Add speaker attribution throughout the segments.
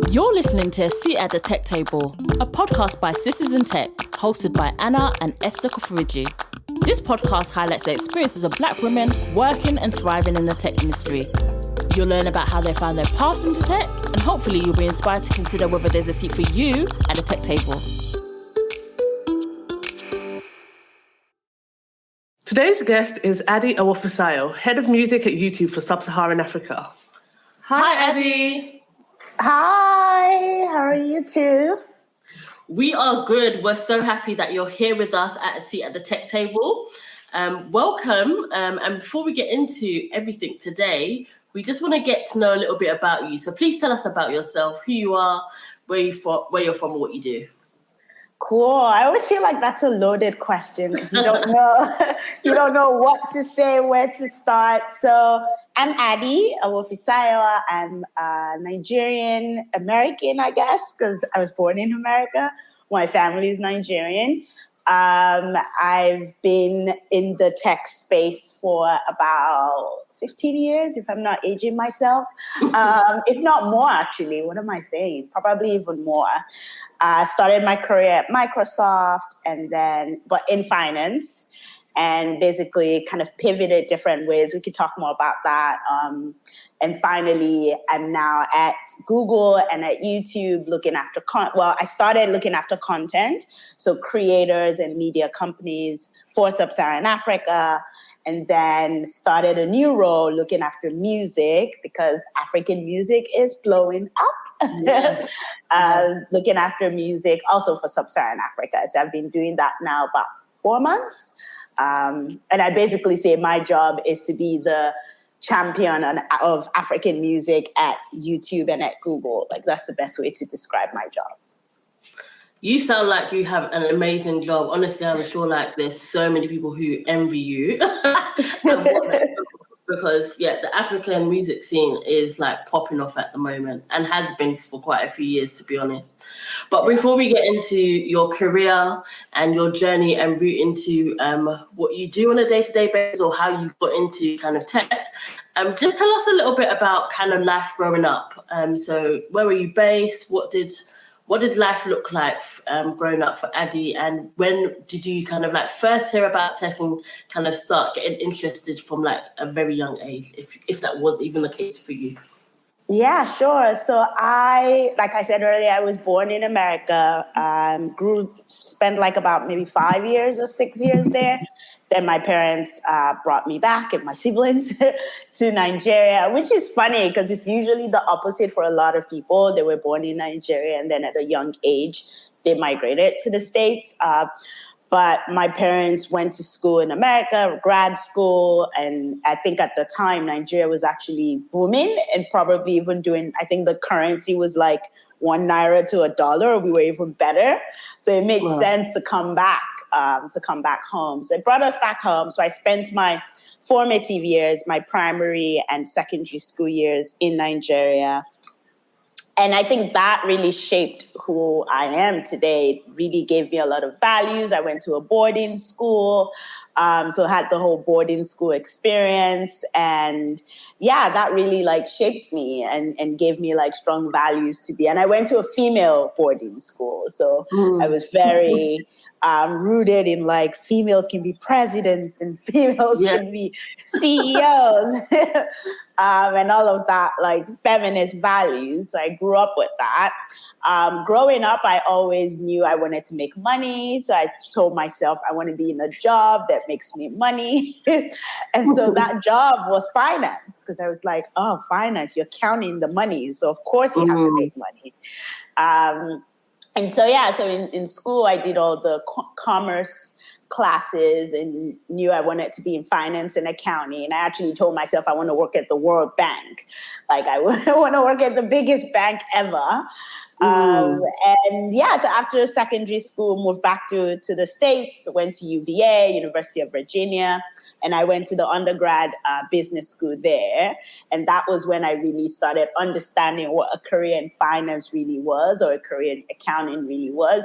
Speaker 1: You're listening to A Seat at the Tech Table, a podcast by Sisters in Tech, hosted by Anna and Esther Koforiji. This podcast highlights the experiences of Black women working and thriving in the tech industry. You'll learn about how they found their paths into tech, and hopefully you'll be inspired to consider whether there's a seat for you at the tech table.
Speaker 2: Today's guest is Addy Awofisayo, Head of Music at YouTube for Sub-Saharan Africa. Hi, Addy.
Speaker 3: Hi, how are you two?
Speaker 1: We are good. We're so happy that you're here with us at A Seat at the Tech Table. Welcome. And before we get into everything today, we just want to get to know a little bit about you. So please tell us about yourself, who you are, where you're from, and what you do.
Speaker 3: Cool. I always feel like that's a loaded question. You don't know, you don't know what to say, where to start. So I'm Addy Awofisayo. I'm Nigerian American, I guess, because I was born in America. My family is Nigerian. I've been in the tech space for about 15 years, if I'm not aging myself. If not more, actually. What am I saying? Probably even more. I started my career at Microsoft but in finance, and basically kind of pivoted different ways. We could talk more about that. And finally, I'm now at Google and at YouTube looking after I started looking after content, so creators and media companies for Sub-Saharan Africa, and then started a new role looking after music because African music is blowing up. Yes. Looking after music also for Sub-Saharan Africa. So I've been doing that now about 4 months. And I basically say my job is to be the champion of African music at YouTube and at Google. Like, that's the best way to describe my job.
Speaker 1: You sound like you have an amazing job. Honestly, I'm sure like there's so many people who envy you. Because, the African music scene is like popping off at the moment and has been for quite a few years, to be honest. But before we get into your career and your journey and route into what you do on a day-to-day basis or how you got into kind of tech, just tell us a little bit about kind of life growing up. So where were you based? What did life look like growing up for Addy? And when did you kind of like first hear about tech and kind of start getting interested from like a very young age, if that was even the case for you?
Speaker 3: Yeah, sure. So like I said earlier, I was born in America, spent like about maybe 5 years or 6 years there. Then my parents brought me back and my siblings to Nigeria, which is funny because it's usually the opposite for a lot of people. They were born in Nigeria and then at a young age, they migrated to the States. But my parents went to school in America, grad school. And I think at the time, Nigeria was actually booming and probably even I think the currency was like 1 naira to $1. We were even better. So it made sense to come back home. So it brought us back home. So I spent my formative years, my primary and secondary school years in Nigeria. And I think that really shaped who I am today. It really gave me a lot of values. I went to a boarding school, so I had the whole boarding school experience. And that really like shaped me and gave me like strong values to be. And I went to a female boarding school. So I was very rooted in like females can be presidents and females can be CEOs. And all of that, like feminist values. So I grew up with that. Growing up, I always knew I wanted to make money. So I told myself I want to be in a job that makes me money. And so that job was finance, because I was like, oh, finance, you're counting the money. So of course you have to make money. And so, so in school, I did all the commerce classes and knew I wanted to be in finance and accounting. And I actually told myself I want to work at the World Bank. Like I want to work at the biggest bank ever. So after secondary school, moved back to the States, went to UVA, University of Virginia, and I went to the undergrad business school there. And that was when I really started understanding what a career in finance really was, or a career in accounting really was.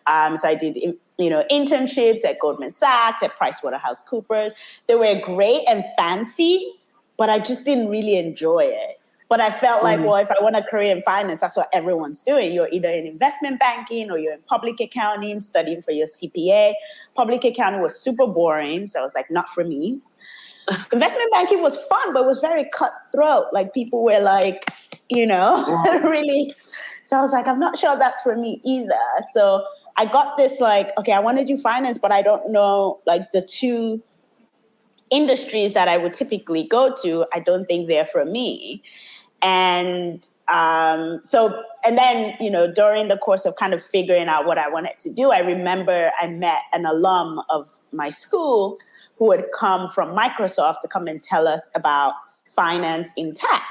Speaker 3: So I did, internships at Goldman Sachs, at PricewaterhouseCoopers. They were great and fancy, but I just didn't really enjoy it. But I felt like, well, if I want a career in finance, that's what everyone's doing. You're either in investment banking or you're in public accounting, studying for your CPA. Public accounting was super boring. So I was like, not for me. Investment banking was fun, but it was very cutthroat. Like people were like, really. So I was like, I'm not sure that's for me either. So I got this like, okay, I want to do finance, but I don't know like the two industries that I would typically go to. I don't think they're for me. And then, during the course of kind of figuring out what I wanted to do, I remember I met an alum of my school who had come from Microsoft to come and tell us about finance in tech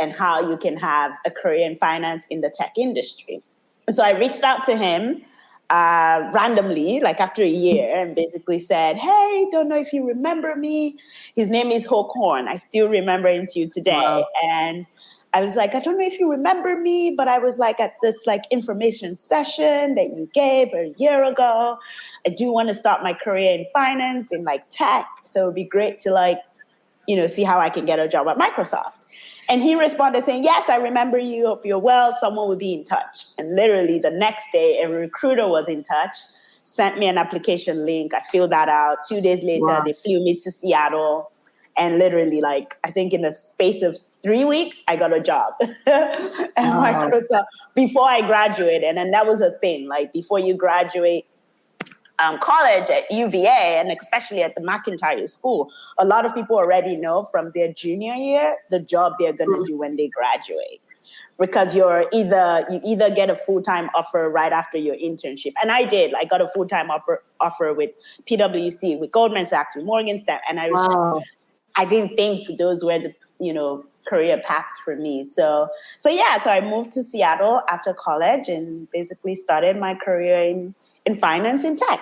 Speaker 3: and how you can have a career in finance in the tech industry. So I reached out to him randomly, like after a year, and basically said, hey, don't know if you remember me. His name is Hoke Horn. I still remember him to you today. Wow. And I was like, I don't know if you remember me, but I was like at this like information session that you gave a year ago. I do want to start my career in finance, in like tech. So it'd be great to like, see how I can get a job at Microsoft. And he responded saying, yes, I remember you. Hope you're well. Someone will be in touch. And literally the next day, a recruiter was in touch, sent me an application link. I filled that out. 2 days later, They flew me to Seattle. And literally, like, I think in the space of 3 weeks, I got a job at Microsoft before I graduated. And then that was a thing. Like, before you graduate college at UVA, and especially at the McIntyre School, a lot of people already know from their junior year the job they're going to do when they graduate. Because you either get a full-time offer right after your internship. And I did. I got a full-time offer with PwC, with Goldman Sachs, with Morgan Stanley. And I was I didn't think those were the, career paths for me. So I moved to Seattle after college and basically started my career in finance in tech.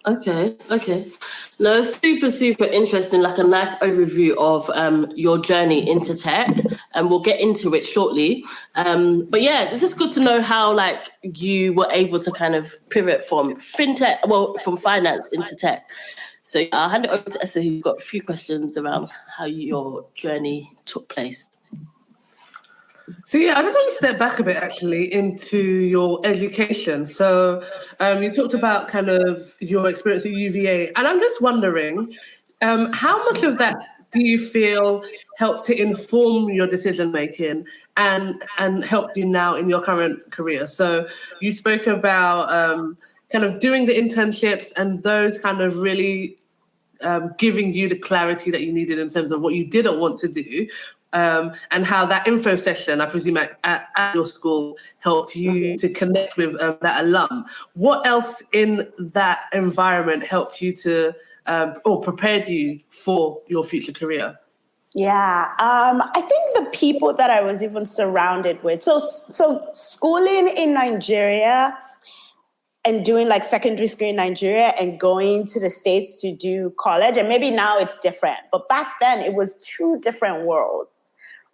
Speaker 1: Okay. No, super interesting, like a nice overview of your journey into tech, and we'll get into it shortly. But yeah, it's just good to know how like you were able to kind of pivot from from finance into tech. So I'll hand it over to Esther, who's got a few questions around how your journey took place.
Speaker 2: So yeah, I just want to step back a bit actually into your education. So you talked about kind of your experience at UVA, and I'm just wondering, how much of that do you feel helped to inform your decision making and helped you now in your current career? So you spoke about kind of doing the internships and those kind of really giving you the clarity that you needed in terms of what you didn't want to do. And how that info session, I presume, at your school helped you to connect with that alum. What else in that environment helped you to, or prepared you for your future career?
Speaker 3: Yeah, I think the people that I was even surrounded with. So schooling in Nigeria and doing like secondary school in Nigeria and going to the States to do college, and maybe now it's different, but back then it was two different worlds.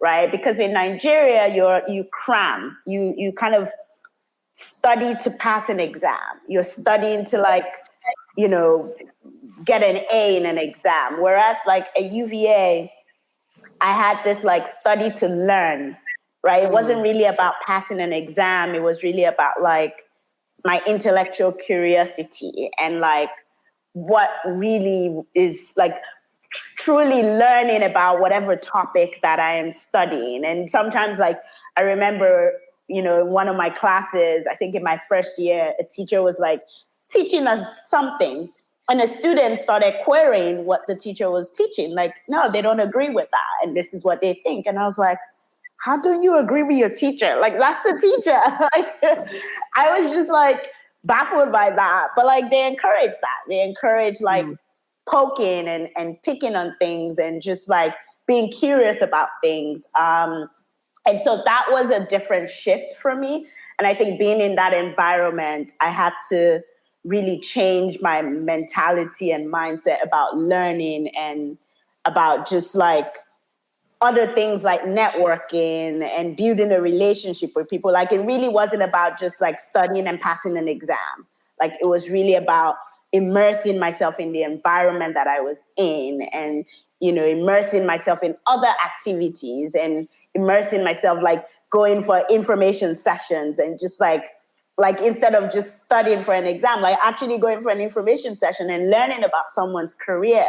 Speaker 3: Right? Because in Nigeria, you cram, you kind of study to pass an exam. You're studying to get an A in an exam. Whereas like at UVA, I had this like study to learn, right? It wasn't really about passing an exam. It was really about like my intellectual curiosity and like what really is like truly learning about whatever topic that I am studying. And sometimes like, I remember, in one of my classes, I think in my first year, a teacher was like teaching us something and a student started querying what the teacher was teaching. Like, no, they don't agree with that. And this is what they think. And I was like, how don't you agree with your teacher? Like, that's the teacher. Like, I was just like baffled by that. But like, they encourage that. They encourage like, poking and picking on things and just like being curious about things. And so that was a different shift for me. And I think being in that environment, I had to really change my mentality and mindset about learning and about just like other things like networking and building a relationship with people. Like it really wasn't about just like studying and passing an exam. Like it was really about immersing myself in the environment that I was in and immersing myself in other activities and immersing myself, like going for information sessions and just like instead of just studying for an exam, like actually going for an information session and learning about someone's career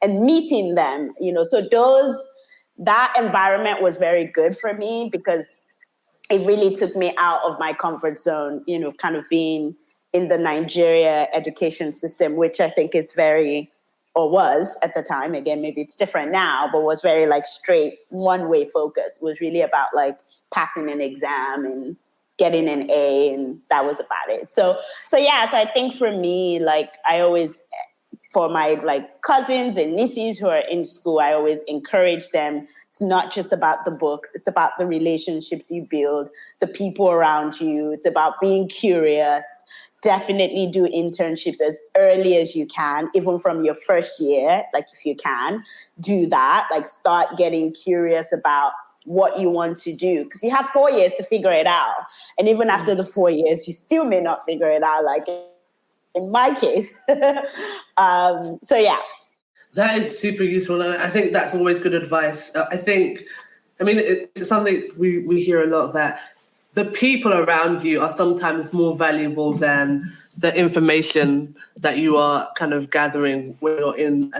Speaker 3: and meeting them, so that environment was very good for me because it really took me out of my comfort zone, kind of being in the Nigeria education system, which I think is was at the time, again, maybe it's different now, but was very like straight one-way focus. It was really about like passing an exam and getting an A, and that was about it. So I think for me, like I always, for my like cousins and nieces who are in school, I always encourage them. It's not just about the books. It's about the relationships you build, the people around you. It's about being curious. Definitely do internships as early as you can, even from your first year. Like if you can, do that. Like start getting curious about what you want to do, because you have 4 years to figure it out. And even after the 4 years, you still may not figure it out. Like in my case. So yeah.
Speaker 2: That is super useful, and I think that's always good advice. It's something we hear a lot, that the people around you are sometimes more valuable than the information that you are kind of gathering when you're in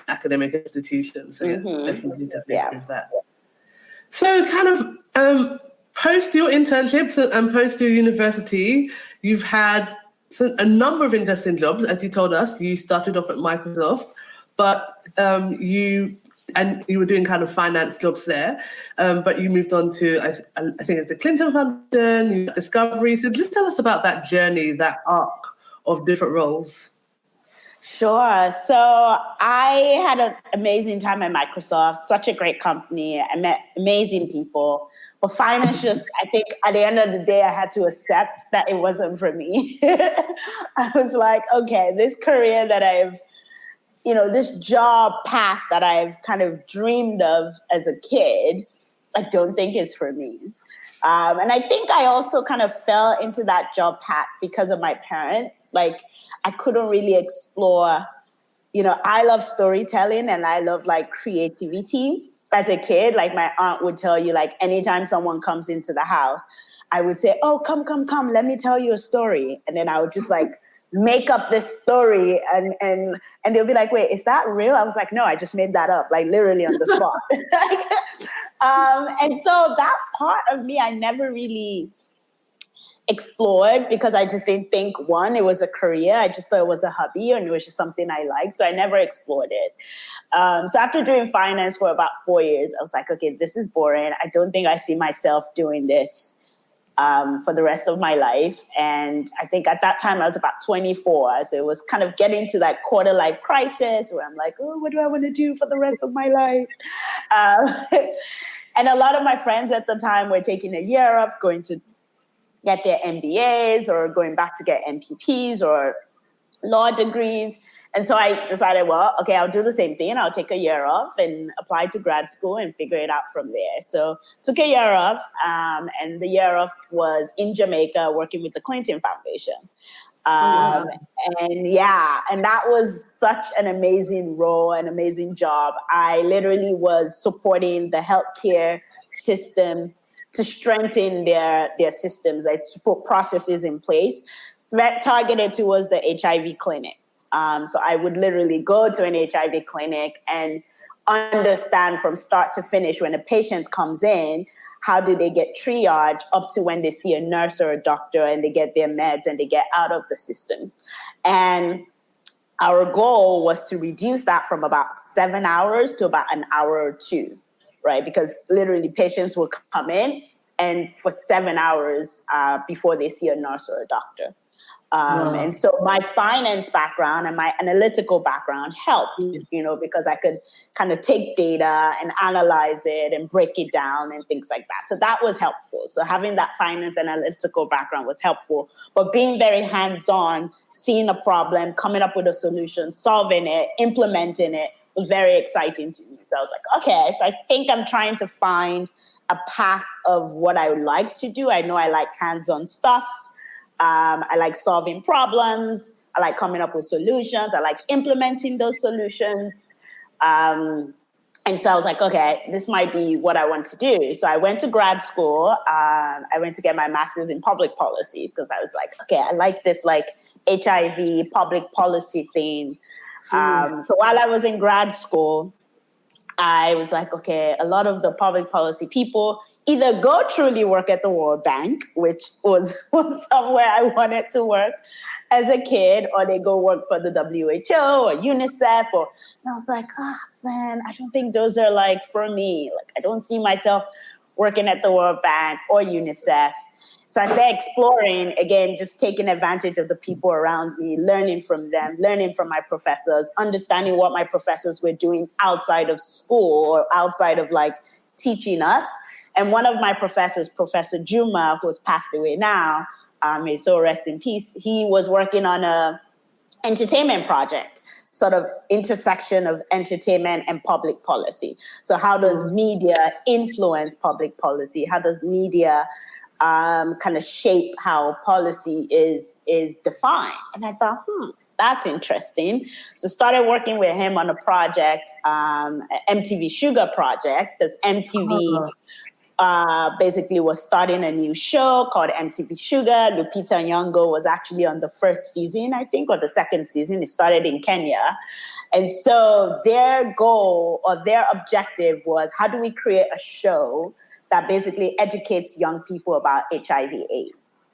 Speaker 2: academic institutions. So definitely agree with that. So kind of post your internships and post your university, you've had a number of interesting jobs. As you told us, you started off at Microsoft, but you were doing kind of finance jobs there, but you moved on to, I think it's the Clinton Foundation, you got Discovery. So just tell us about that journey, that arc of different roles.
Speaker 3: Sure. So I had an amazing time at Microsoft, such a great company. I met amazing people. But finance just, I think at the end of the day, I had to accept that it wasn't for me. I was like, okay, this career that this job path that I've kind of dreamed of as a kid, I don't think is for me. And I think I also kind of fell into that job path because of my parents. Like I couldn't really explore, I love storytelling and I love like creativity. As a kid, like my aunt would tell you, like anytime someone comes into the house, I would say, oh, come, let me tell you a story. And then I would just like make up this story and they'll be like, wait, is that real? I was like, no, I just made that up, like literally on the spot. And so that part of me, I never really explored because I just didn't think, one, it was a career. I just thought it was a hobby and it was just something I liked. So I never explored it. So after doing finance for about 4 years, I was like, okay, this is boring. I don't think I see myself doing this for the rest of my life. And I think at that time I was about 24. So it was kind of getting to that quarter life crisis where I'm like, oh, what do I want to do for the rest of my life? And a lot of my friends at the time were taking a year off, going to get their MBAs or going back to get MPPs or law degrees. And so I decided, well, okay, I'll do the same thing. I'll take a year off and apply to grad school and figure it out from there. So took a year off, and the year off was in Jamaica working with the Clinton Foundation. And that was such an amazing role, an amazing job. I literally was supporting the healthcare system to strengthen their systems, like to put processes in place that targeted towards the HIV clinics. So I would literally go to an HIV clinic and understand from start to finish when a patient comes in, how do they get triaged up to when they see a nurse or a doctor and they get their meds and they get out of the system. And our goal was to reduce that from about 7 hours to about an hour or two, right? Because literally patients will come in and for 7 hours before they see a nurse or a doctor. And so my finance background and my analytical background helped, because I could kind of take data and analyze it and break it down and things like that. So that was helpful. So having that finance and analytical background was helpful, but being very hands-on, seeing a problem, coming up with a solution, solving it, implementing it was very exciting to me. So I was like, okay, so I think I'm trying to find a path of what I would like to do. I know I like hands-on stuff. I like solving problems. I like coming up with solutions. I like implementing those solutions. And so I was like, okay, this might be what I want to do. So I went to grad school. I went to get my master's in public policy because I was like, okay, I like this like HIV public policy thing. So while I was in grad school, I was like, okay, a lot of the public policy people either go truly work at the World Bank, which was somewhere I wanted to work as a kid, or they go work for the WHO or UNICEF. And I was like, man, I don't think those are like for me. Like, I don't see myself working at the World Bank or UNICEF. So I started exploring, again, just taking advantage of the people around me, learning from them, learning from my professors, understanding what my professors were doing outside of school or outside of like teaching us. And one of my professors, Professor Juma, who has passed away now, may so rest in peace, he was working on a entertainment project, sort of intersection of entertainment and public policy. So how does media influence public policy? How does media kind of shape how policy is defined? And I thought, that's interesting. So started working with him on a project, MTV Shuga project, because MTV basically was starting a new show called MTV Shuga. Lupita Nyong'o was actually on the first season, I think, or the second season. It started in Kenya. And so their goal or their objective was, how do we create a show that basically educates young people about HIV/AIDS,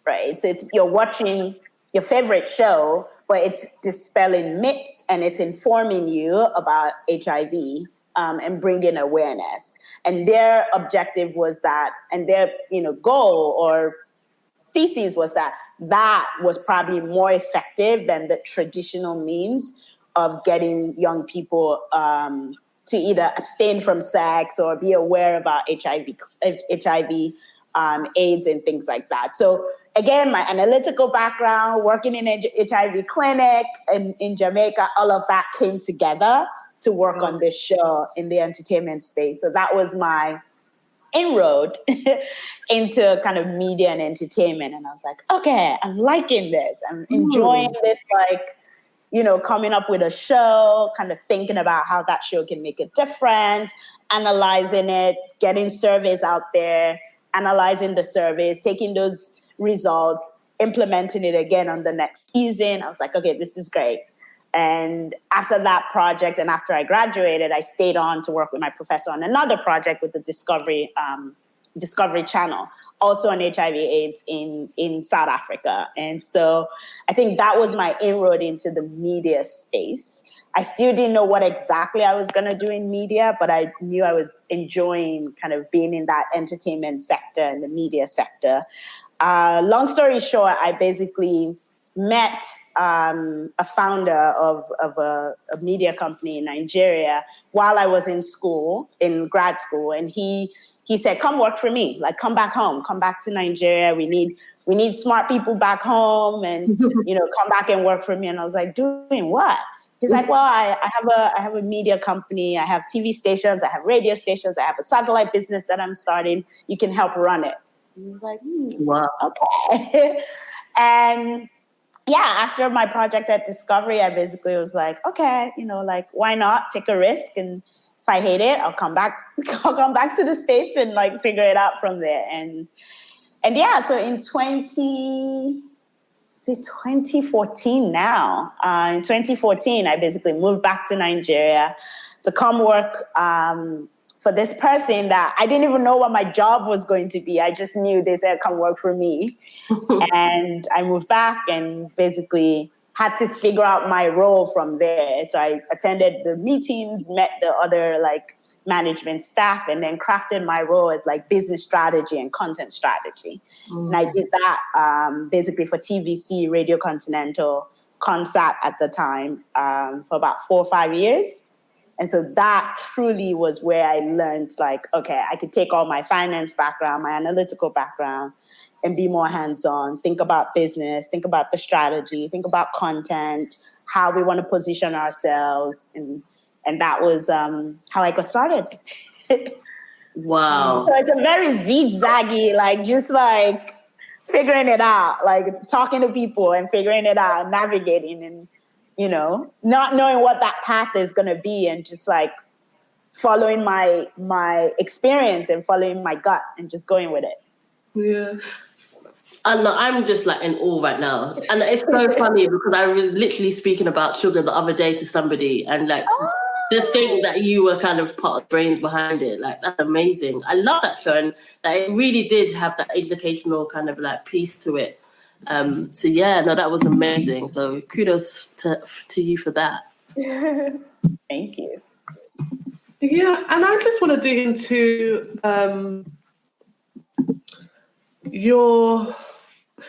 Speaker 3: right? So you're watching your favorite show, but it's dispelling myths and it's informing you about HIV and bringing awareness. And their objective was that, and their goal or thesis was that was probably more effective than the traditional means of getting young people to either abstain from sex or be aware about HIV, AIDS, and things like that. So again, my analytical background, working in an HIV clinic in Jamaica, all of that came together to work on this show in the entertainment space. So that was my inroad into kind of media and entertainment. And I was like, okay, I'm liking this. I'm enjoying this, like, coming up with a show, kind of thinking about how that show can make a difference, analyzing it, getting surveys out there, analyzing the surveys, taking those results, implementing it again on the next season. I was like, okay, this is great. And after that project and after I graduated, I stayed on to work with my professor on another project with the Discovery Channel, also on HIV/AIDS in South Africa. And so I think that was my inroad into the media space. I still didn't know what exactly I was going to do in media, but I knew I was enjoying kind of being in that entertainment sector and the media sector. Long story short, I basically met a founder of a media company in Nigeria while I was in school, in grad school. And he said, come work for me, like come back home, come back to Nigeria. We need smart people back home and, come back and work for me. And I was like, doing what? He's like, well, I have a media company. I have TV stations. I have radio stations. I have a satellite business that I'm starting. You can help run it. And I was like,
Speaker 1: wow.
Speaker 3: Okay. And yeah, after my project at Discovery, I basically was like, okay, like, why not take a risk? And if I hate it, I'll come back to the States and like figure it out from there. And yeah, so in 2014 now. In 2014, I basically moved back to Nigeria to come work for this person that I didn't even know what my job was going to be. I just knew they said, come work for me. And I moved back and basically had to figure out my role from there. So I attended the meetings, met the other like management staff, and then crafted my role as like business strategy and content strategy. And I did that basically for TVC, Radio Continental, Consat at the time, for about 4 or 5 years. And so that truly was where I learned, like, okay, I could take all my finance background, my analytical background, and be more hands-on, think about business, think about the strategy, think about content, how we want to position ourselves. And that was how I got started.
Speaker 1: Wow.
Speaker 3: So it's a very zigzaggy, like just like figuring it out, like talking to people and figuring it out, navigating and, not knowing what that path is going to be and just like following my experience and following my gut and just going with it.
Speaker 2: Yeah.
Speaker 1: And I'm just like in awe right now. And it's so funny because I was literally speaking about Shuga the other day to somebody, and like the thing that you were kind of part of the brains behind it, like that's amazing. I love that show, and that it really did have that educational kind of like piece to it. So yeah, no, that was amazing. So kudos to you for that.
Speaker 3: Thank you.
Speaker 2: Yeah, and I just want to dig into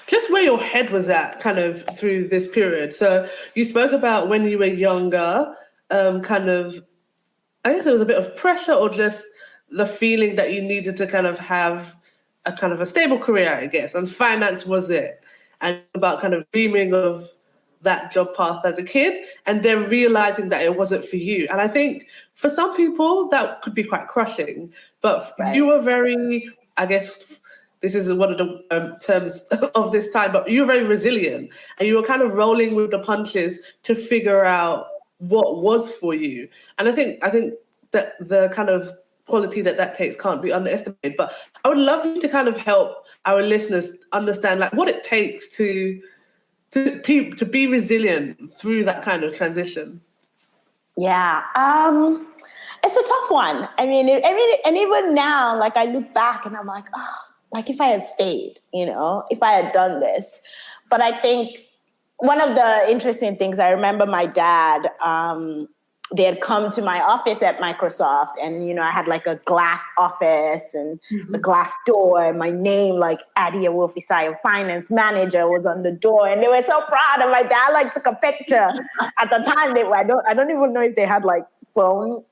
Speaker 2: just where your head was at kind of through this period. So you spoke about when you were younger, kind of, I guess there was a bit of pressure or just the feeling that you needed to kind of have a kind of a stable career, I guess, and finance was it. And about kind of dreaming of that job path as a kid and then realizing that it wasn't for you. And I think for some people that could be quite crushing, but you were very, I guess, this is one of the terms of this time, but you were very resilient and you were kind of rolling with the punches to figure out what was for you. And I think that the kind of quality that takes can't be underestimated. But I would love you to kind of help our listeners understand like what it takes to be resilient through that kind of transition.
Speaker 3: Yeah. It's a tough one. I mean, and even now, like I look back and I'm like, oh, like if I had stayed, if I had done this. But I think one of the interesting things, I remember my dad, they had come to my office at Microsoft and, I had like a glass office and the glass door and my name, like Addy Awofisayo, finance manager, was on the door. And they were so proud. And my dad like took a picture. At the time, I don't even know if they had like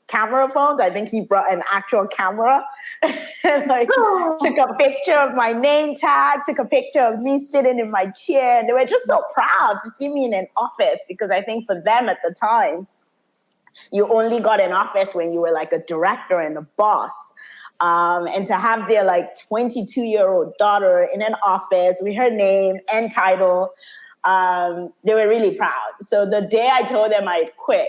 Speaker 3: camera phones. I think he brought an actual camera and like took a picture of my name tag, took a picture of me sitting in my chair. And they were just so proud to see me in an office because I think for them at the time, you only got an office when you were like a director and a boss. And to have their like 22-year-old daughter in an office with her name and title, they were really proud. So the day I told them I'd quit,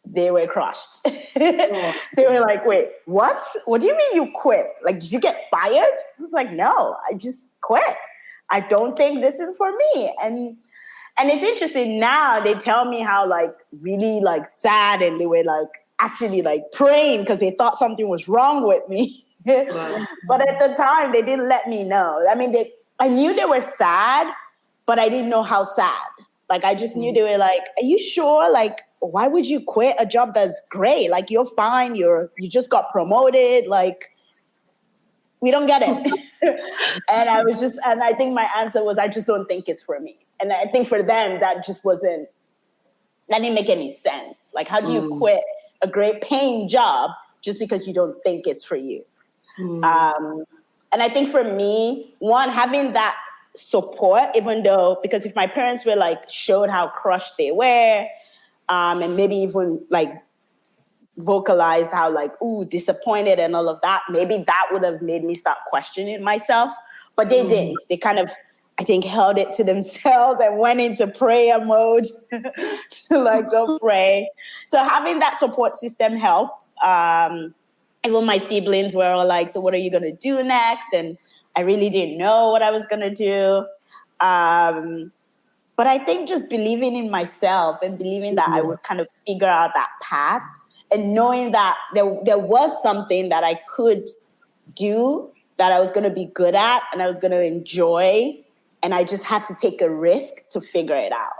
Speaker 3: they were crushed. They were like, wait, what? What do you mean you quit? Like, did you get fired? I was like, no, I just quit. I don't think this is for me. And it's interesting now, they tell me how like really like sad and they were like actually like praying because they thought something was wrong with me. Wow. But at the time they didn't let me know. I mean, I knew they were sad, but I didn't know how sad. Like I just knew they were like, are you sure? Like, why would you quit a job that's great? Like you're fine, you just got promoted, like we don't get it. And I think my answer was, I just don't think it's for me. And I think for them, that didn't make any sense. Like, how do you quit a great paying job just because you don't think it's for you? And I think for me, one, having that support, even though, because if my parents were like, showed how crushed they were, and maybe even like vocalized how like, ooh, disappointed and all of that, maybe that would have made me start questioning myself. But they didn't. They kind of, I think, held it to themselves and went into prayer mode to like go pray. So having that support system helped. Even my siblings were all like, so what are you going to do next? And I really didn't know what I was going to do. But I think just believing in myself and believing that I would kind of figure out that path and knowing that there was something that I could do that I was going to be good at and I was going to enjoy. And I just had to take a risk to figure it out.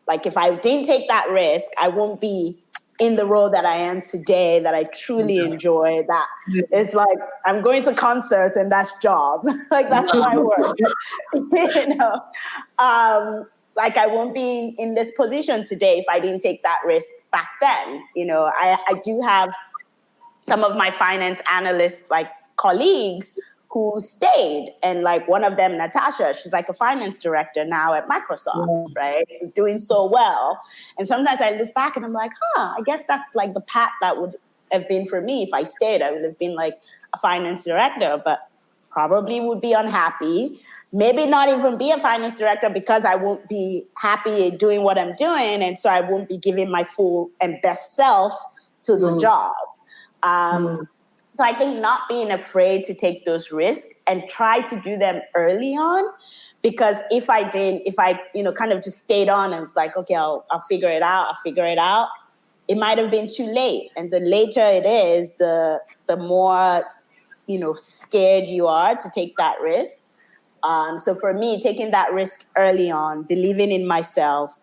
Speaker 3: Like if I didn't take that risk, I won't be in the role that I am today, that I truly enjoy. That it's like I'm going to concerts and that's job. Like that's my work. Like I won't be in this position today if I didn't take that risk back then. I do have some of my finance analysts, like colleagues, who stayed. And like one of them, Natasha, she's like a finance director now at Microsoft, right? So doing so well. And sometimes I look back and I'm like, I guess that's like the path that would have been for me. If I stayed, I would have been like a finance director, but probably would be unhappy. Maybe not even be a finance director because I won't be happy doing what I'm doing. And so I won't be giving my full and best self to the job. So I think not being afraid to take those risks and try to do them early on, because if I kind of just stayed on and was like, okay, I'll figure it out, it might have been too late. And the later it is, the more, scared you are to take that risk. So for me, taking that risk early on, believing in myself,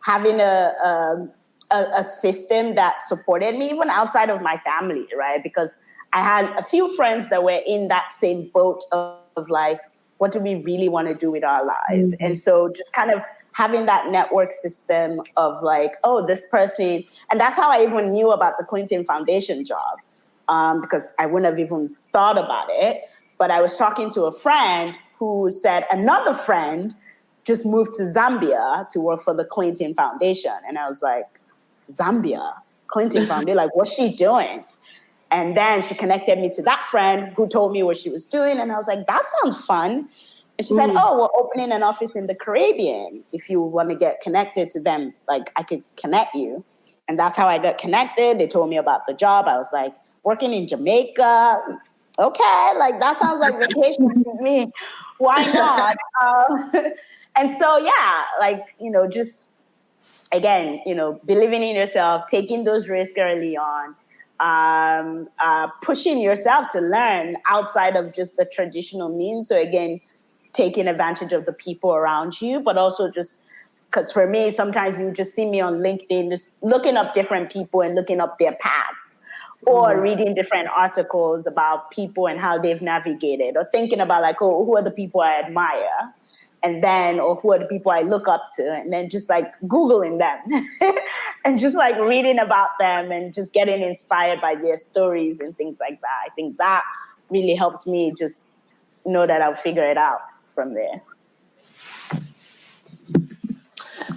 Speaker 3: having a system that supported me, even outside of my family, right? Because I had a few friends that were in that same boat of like, what do we really want to do with our lives? And so just kind of having that network system of like, oh, this person, and that's how I even knew about the Clinton Foundation job, because I wouldn't have even thought about it. But I was talking to a friend who said another friend just moved to Zambia to work for the Clinton Foundation. And I was like, Zambia? Clinton Foundation? Like, what's she doing? And then she connected me to that friend who told me what she was doing. And I was like, that sounds fun. And she said, oh, we're opening an office in the Caribbean. If you want to get connected to them, like, I could connect you. And that's how I got connected. They told me about the job. I was like, working in Jamaica. Okay, like, that sounds like vacation to me. Why not? And so, yeah, like, just, again, believing in yourself, taking those risks early on, pushing yourself to learn outside of just the traditional means. So again, taking advantage of the people around you, but also just, because for me, sometimes you just see me on LinkedIn, just looking up different people and looking up their paths, or reading different articles about people and how they've navigated, or thinking about like, oh, who are the people I admire? And then, or who are the people I look up to? And then just like Googling them and just like reading about them and just getting inspired by their stories and things like that. I think that really helped me just know that I'll figure it out from there.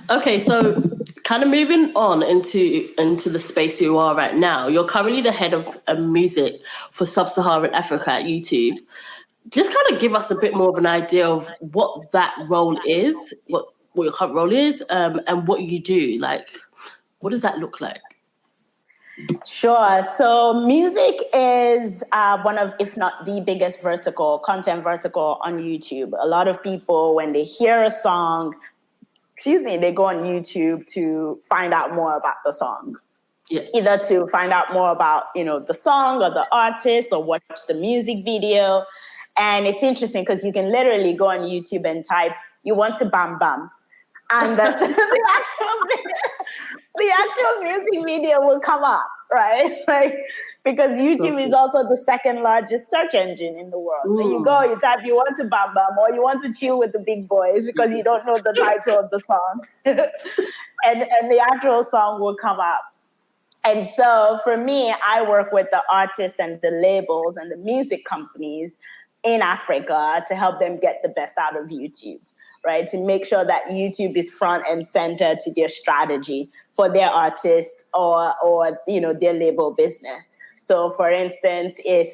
Speaker 1: Okay, so kind of moving on into the space you are right now. You're currently the head of music for Sub-Saharan Africa at YouTube. Just kind of give us a bit more of an idea of what that role is, what your current role is, and what you do. Like, what does that look like?
Speaker 3: Sure. So music is one of, if not the biggest content vertical on YouTube. A lot of people, when they hear a song, they go on YouTube to find out more about the song. Yeah. Either to find out more about, the song or the artist, or watch the music video. And it's interesting because you can literally go on YouTube and type, you want to bam bam. And the actual music video will come up, right? Like, because YouTube is also the second largest search engine in the world. So you go, you type, you want to bam bam, or you want to chill with the big boys because you don't know the title of the song. and the actual song will come up. And so for me, I work with the artists and the labels and the music companies in Africa to help them get the best out of YouTube, right? To make sure that YouTube is front and center to their strategy for their artists or their label business. So for instance, if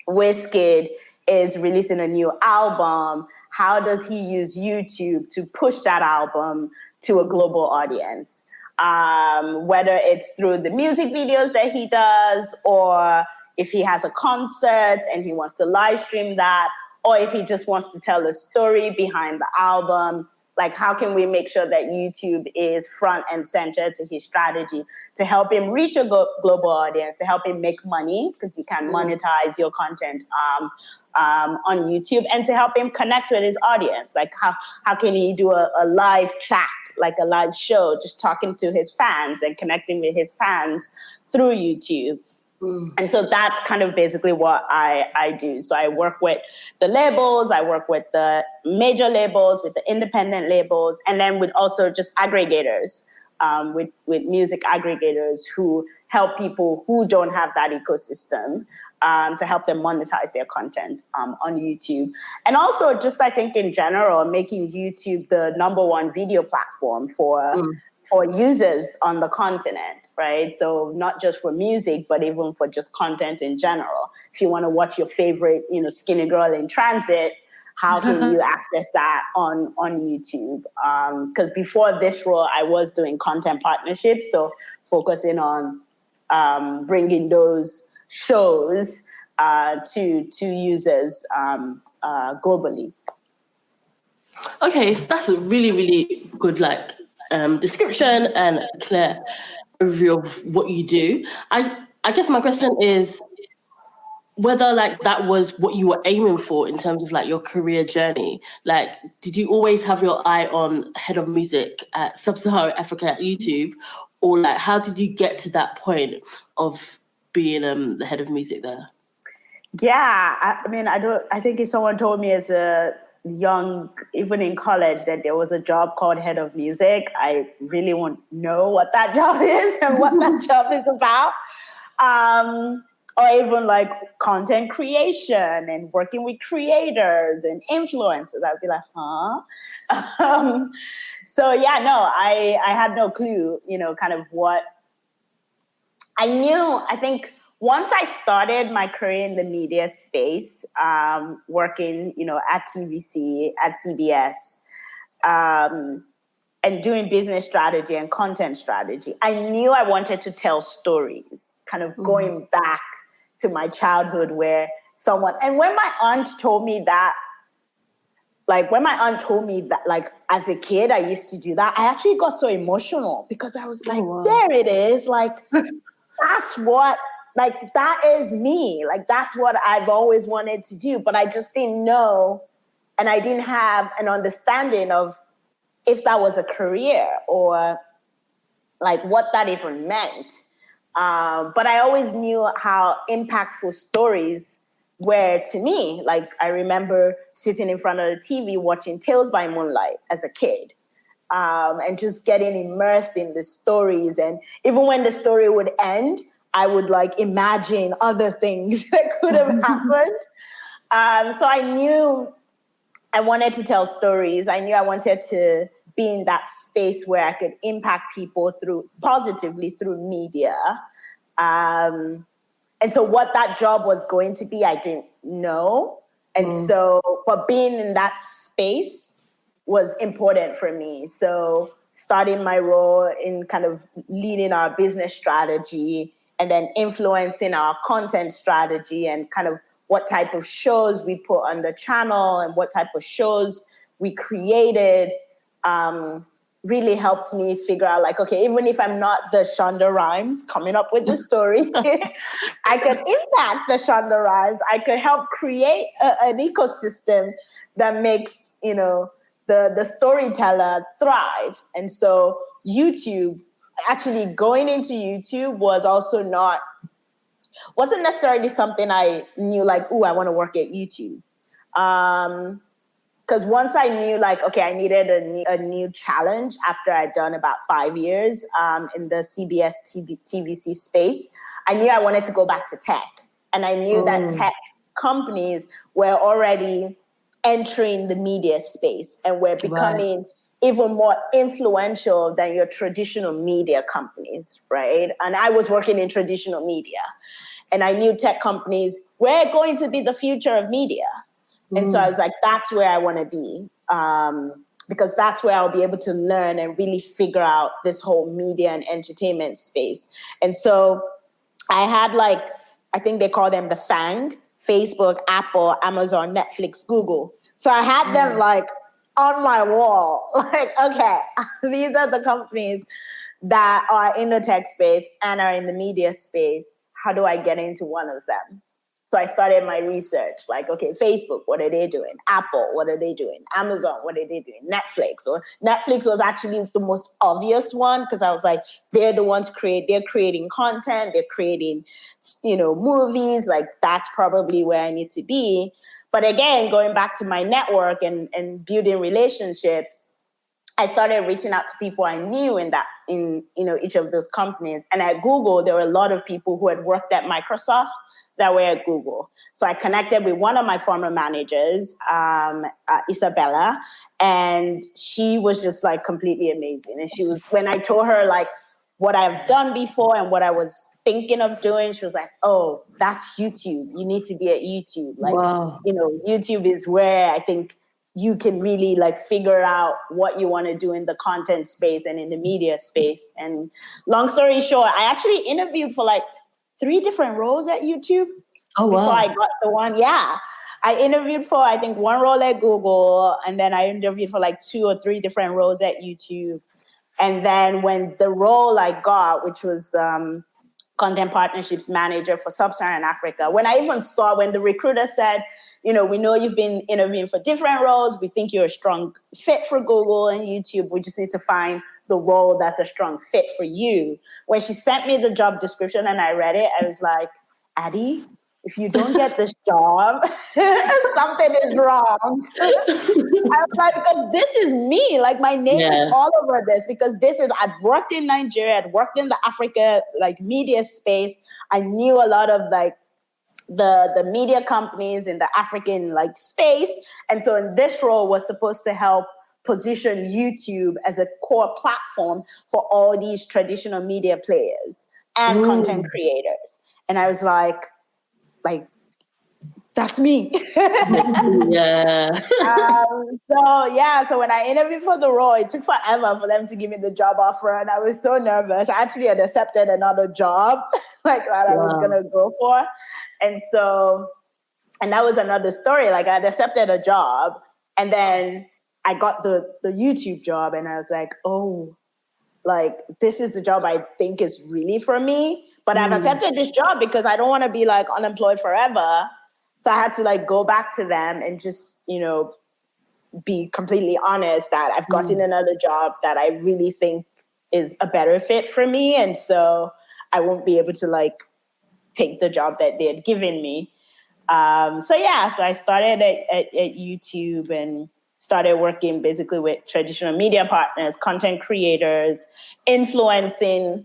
Speaker 3: Wizkid is releasing a new album, how does he use YouTube to push that album to a global audience? Whether it's through the music videos that he does, or if he has a concert and he wants to live stream that, or if he just wants to tell a story behind the album, like, how can we make sure that YouTube is front and center to his strategy to help him reach a global audience, to help him make money, because you can monetize your content on YouTube, and to help him connect with his audience. Like, how can he do a live chat, like a live show, just talking to his fans and connecting with his fans through YouTube? And so that's kind of basically what I do. So I work with the labels, I work with the major labels, with the independent labels, and then with also just aggregators, with music aggregators who help people who don't have that ecosystem, to help them monetize their content on YouTube. And also just, I think in general, making YouTube the #1 video platform for users on the continent, right? So not just for music, but even for just content in general. If you want to watch your favorite, skinny girl in transit, how can you access that on YouTube? Because before this role, I was doing content partnerships, so focusing on bringing those shows to users globally.
Speaker 1: Okay, so that's a really, really good description and clear overview of what you do. I guess my question is whether that was what you were aiming for in terms of your career journey. Did you always have your eye on head of music at Sub-Saharan Africa at YouTube, or how did you get to that point of being the head of music there?
Speaker 3: Yeah, I think if someone told me as a young, even in college, that there was a job called head of music, I really won't know what that job is and what that job is about. Or even content creation and working with creators and influencers. I'd be like, huh? So yeah, no, I had no clue, kind of what I knew. I think once I started my career in the media space, working, at TVC, at CBS, and doing business strategy and content strategy, I knew I wanted to tell stories, kind of going back to my childhood where and when my aunt told me that, as a kid, I used to do that, I actually got so emotional because I was like, oh, wow. There it is. That's what, that is me. That's what I've always wanted to do, but I just didn't know. And I didn't have an understanding of if that was a career or what that even meant. But I always knew how impactful stories were to me. I remember sitting in front of the TV watching Tales by Moonlight as a kid, and just getting immersed in the stories. And even when the story would end, I would imagine other things that could have happened. So I knew I wanted to tell stories. I knew I wanted to be in that space where I could impact people positively through media. And so what that job was going to be, I didn't know. And so, but being in that space was important for me. So starting my role in kind of leading our business strategy and then influencing our content strategy and kind of what type of shows we put on the channel and what type of shows we created, really helped me figure out okay, even if I'm not the Shonda Rhimes coming up with the story, I could impact the Shonda Rhimes. I could help create an ecosystem that makes, the storyteller thrive. And so YouTube, actually going into YouTube wasn't necessarily something I knew I want to work at YouTube. Because once I knew okay, I needed a new challenge after I'd done about 5 years in the CBS TVC space, I knew I wanted to go back to tech. And I knew that tech companies were already entering the media space and were becoming even more influential than your traditional media companies, right? And I was working in traditional media. And I knew tech companies were going to be the future of media. And so I was like, that's where I want to be, because that's where I'll be able to learn and really figure out this whole media and entertainment space. And so I had I think they call them the FANG, Facebook, Apple, Amazon, Netflix, Google. So I had them on my wall, okay, these are the companies that are in the tech space and are in the media space. How do I get into one of them? So I started my research, okay, Facebook, what are they doing? Apple, what are they doing? Amazon, what are they doing? Netflix. Or Netflix was actually the most obvious one because I was they're the ones they're creating content, they're creating, movies, that's probably where I need to be. But again, going back to my network and building relationships, I started reaching out to people I knew in each of those companies. And at Google, there were a lot of people who had worked at Microsoft that were at Google. So I connected with one of my former managers, Isabella, and she was just completely amazing. And she was, when I told her what I've done before and what I was thinking of doing, she was like, oh, that's YouTube. You need to be at YouTube. Wow. YouTube is where I think you can really like figure out what you want to do in the content space and in the media space. And long story short, I actually interviewed for like 3 different roles at YouTube.
Speaker 1: Oh, wow.
Speaker 3: Before I got the one. Yeah. I interviewed for, I think, 1 role at Google, and then I interviewed for like 2 or 3 different roles at YouTube. And then when the role I got, which was content partnerships manager for Sub-Saharan Africa, when the recruiter said, we know you've been interviewing for different roles. We think you're a strong fit for Google and YouTube. We just need to find the role that's a strong fit for you. When she sent me the job description and I read it, I was like, Addy, if you don't get this job, something is wrong. I was like, because this is me. Like, my name is all over this, because I'd worked in Nigeria, I'd worked in the Africa, like, media space. I knew a lot of, like, the media companies in the African, like, space. And so in this role was supposed to help position YouTube as a core platform for all these traditional media players and content creators. And I was like, that's me.
Speaker 1: Yeah.
Speaker 3: So when I interviewed for the role, it took forever for them to give me the job offer, and I was so nervous. I actually had accepted another job like that I was gonna go for. And that was another story. Like, I had accepted a job, and then I got the YouTube job, and I was like, oh, like, this is the job I think is really for me. But I've accepted this job because I don't want to be like unemployed forever. So I had to like go back to them and just, be completely honest that I've gotten another job that I really think is a better fit for me. And so I won't be able to like take the job that they had given me. So I started at YouTube and started working basically with traditional media partners, content creators, influencing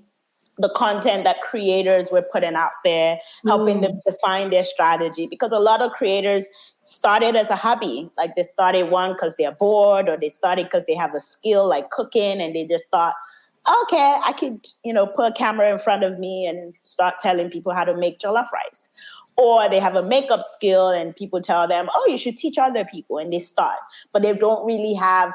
Speaker 3: the content that creators were putting out there, helping them define their strategy. Because a lot of creators started as a hobby. Like, they started one because they're bored, or they started because they have a skill like cooking, and they just thought, okay, I could, put a camera in front of me and start telling people how to make jollof rice. Or they have a makeup skill and people tell them, oh, you should teach other people, and they start. But they don't really have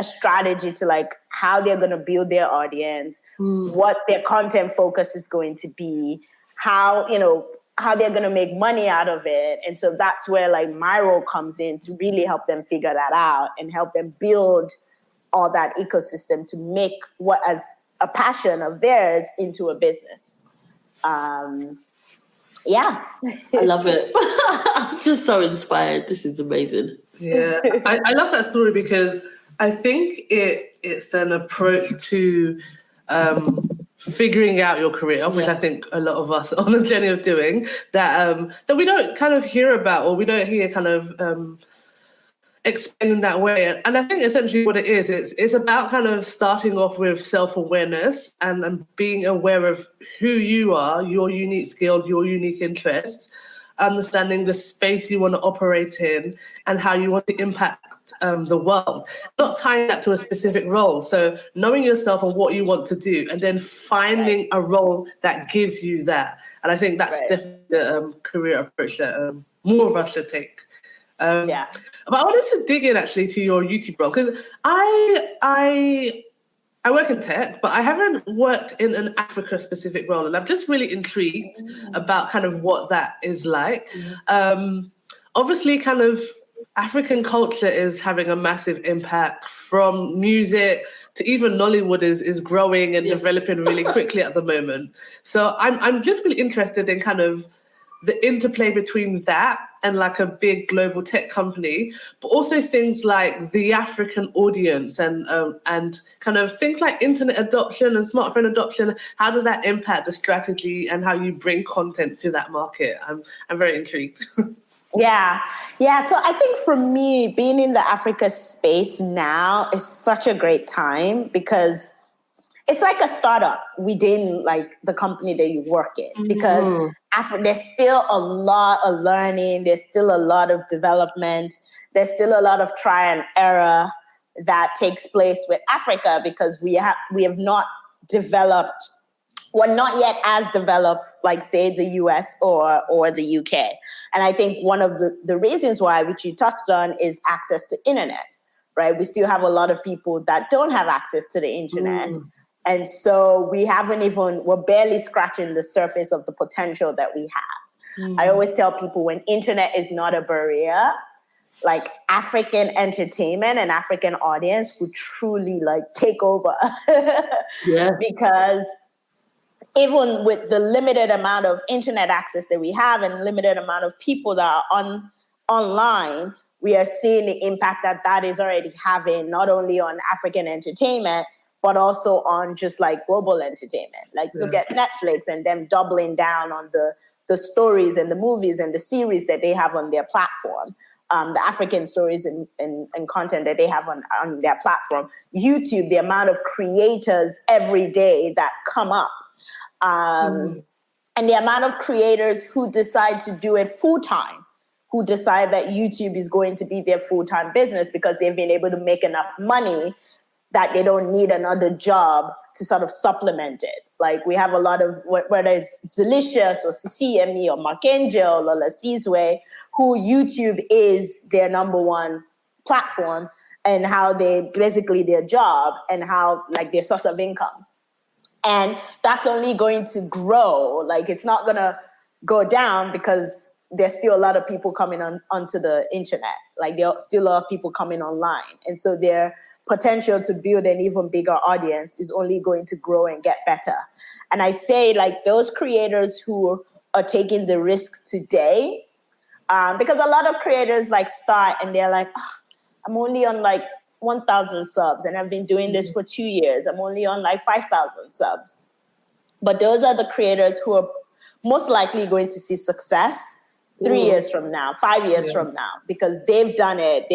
Speaker 3: a strategy to like how they're going to build their audience, what their content focus is going to be, how they're going to make money out of it. And so that's where like my role comes in, to really help them figure that out and help them build all that ecosystem to make what as a passion of theirs into a business. I
Speaker 1: love it. I'm just so inspired. This is amazing.
Speaker 2: Yeah, I love that story, because I think it's an approach to figuring out your career, which I think a lot of us are on the journey of doing, that we don't kind of hear about, or we don't hear kind of explained in that way. And I think essentially what it is, it's about kind of starting off with self-awareness and being aware of who you are, your unique skill, your unique interests, understanding the space you want to operate in and how you want to impact the world, not tying that to a specific role. So knowing yourself and what you want to do, and then finding a role that gives you that. And I think that's definitely the career approach that more of us should take. But I wanted to dig in actually to your YouTube role, because I work in tech, but I haven't worked in an Africa-specific role, and I'm just really intrigued about kind of what that is like. Obviously, kind of African culture is having a massive impact, from music to even Nollywood is growing and developing really quickly at the moment. So I'm just really interested in kind of the interplay between that and like a big global tech company, but also things like the African audience and kind of things like internet adoption and smartphone adoption. How does that impact the strategy and how you bring content to that market? I'm very intrigued.
Speaker 3: Yeah. So I think for me, being in the Africa space now is such a great time, because it's like a startup within like the company that you work in, because there's still a lot of learning, there's still a lot of development, there's still a lot of try and error that takes place with Africa, because we have not developed were not yet as developed, like say the US or the UK. And I think one of the reasons why, which you touched on, is access to internet, right? We still have a lot of people that don't have access to the internet. And so we're barely scratching the surface of the potential that we have. I always tell people, when internet is not a barrier, like African entertainment and African audience would truly like take over. Because even with the limited amount of internet access that we have and limited amount of people that are online, we are seeing the impact that is already having, not only on African entertainment, but also on just like global entertainment. Like look at Netflix and them doubling down on the stories and the movies and the series that they have on their platform. The African stories and content that they have on their platform. YouTube, the amount of creators every day that come up. And the amount of creators who decide to do it full-time, who decide that YouTube is going to be their full-time business because they've been able to make enough money that they don't need another job to sort of supplement it. Like we have a lot of, whether it's Delicious or CCME or Markangel or Lasizwe, who YouTube is their number one platform, and how they basically their job and how like their source of income. And that's only going to grow. Like it's not gonna go down because there's still a lot of people coming onto the internet. Like there are still a lot of people coming online. And so their potential to build an even bigger audience is only going to grow and get better. And I say like those creators who are taking the risk today, because a lot of creators like start and they're like, I'm only on like 1,000 subs and I've been doing this for 2 years. I'm only on like 5,000 subs. But those are the creators who are most likely going to see success 3 years from now, 5 years from now, because they've done it.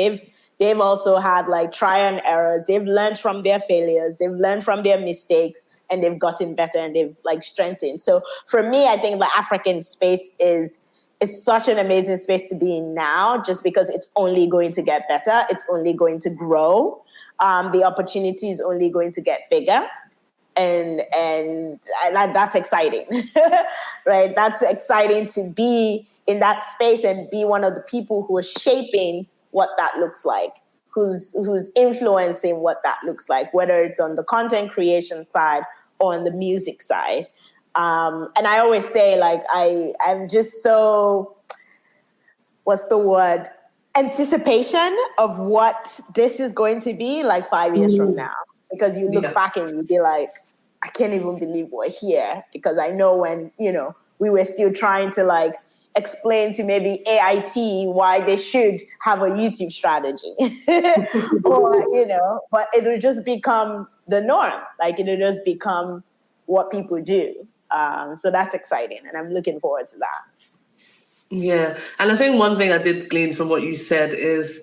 Speaker 3: They've also had like trial and errors. They've learned from their failures. They've learned from their mistakes, and they've gotten better and they've like strengthened. So for me, I think the African space is such an amazing space to be in now, just because it's only going to get better. It's only going to grow. The opportunity is only going to get bigger. And that's exciting, right? That's exciting to be in that space and be one of the people who are shaping what that looks like, who's influencing what that looks like, whether it's on the content creation side or on the music side. And I always say, like, I'm just so, what's the word? Anticipation of what this is going to be like 5 years from now. Because you look back and you be like, I can't even believe we're here. Because I know when, we were still trying to like explain to maybe AIT why they should have a YouTube strategy. Or, but it'll just become the norm. Like it'll just become what people do. So that's exciting. And I'm looking forward to that.
Speaker 2: Yeah. And I think one thing I did glean from what you said is,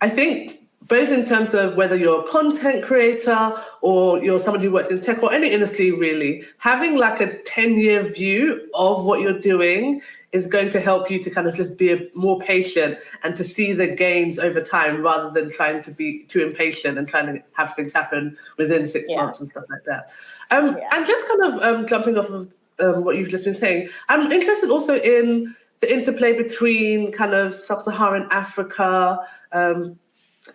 Speaker 2: I think both in terms of whether you're a content creator or you're somebody who works in tech or any industry really, having like a 10-year view of what you're doing is going to help you to kind of just be more patient and to see the gains over time rather than trying to be too impatient and trying to have things happen within 6 months and stuff like that. And just kind of jumping off of what you've just been saying, I'm interested also in the interplay between kind of Sub-Saharan Africa,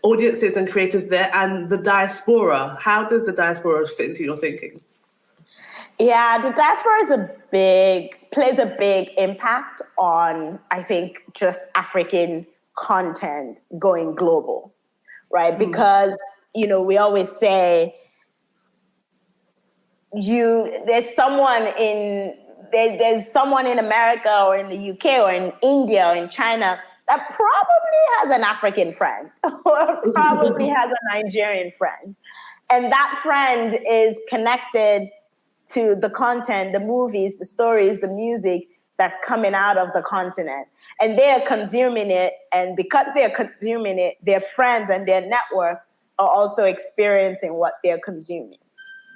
Speaker 2: audiences and creators there, and the diaspora. How does the diaspora fit into your thinking?
Speaker 3: Yeah, the diaspora plays a big impact on, I think, just African content going global, right? Because, we always say, there's someone in America or in the UK or in India or in China that probably has an African friend or probably has a Nigerian friend. And that friend is connected to the content, the movies, the stories, the music that's coming out of the continent. And they are consuming it. And because they're consuming it, their friends and their network are also experiencing what they're consuming.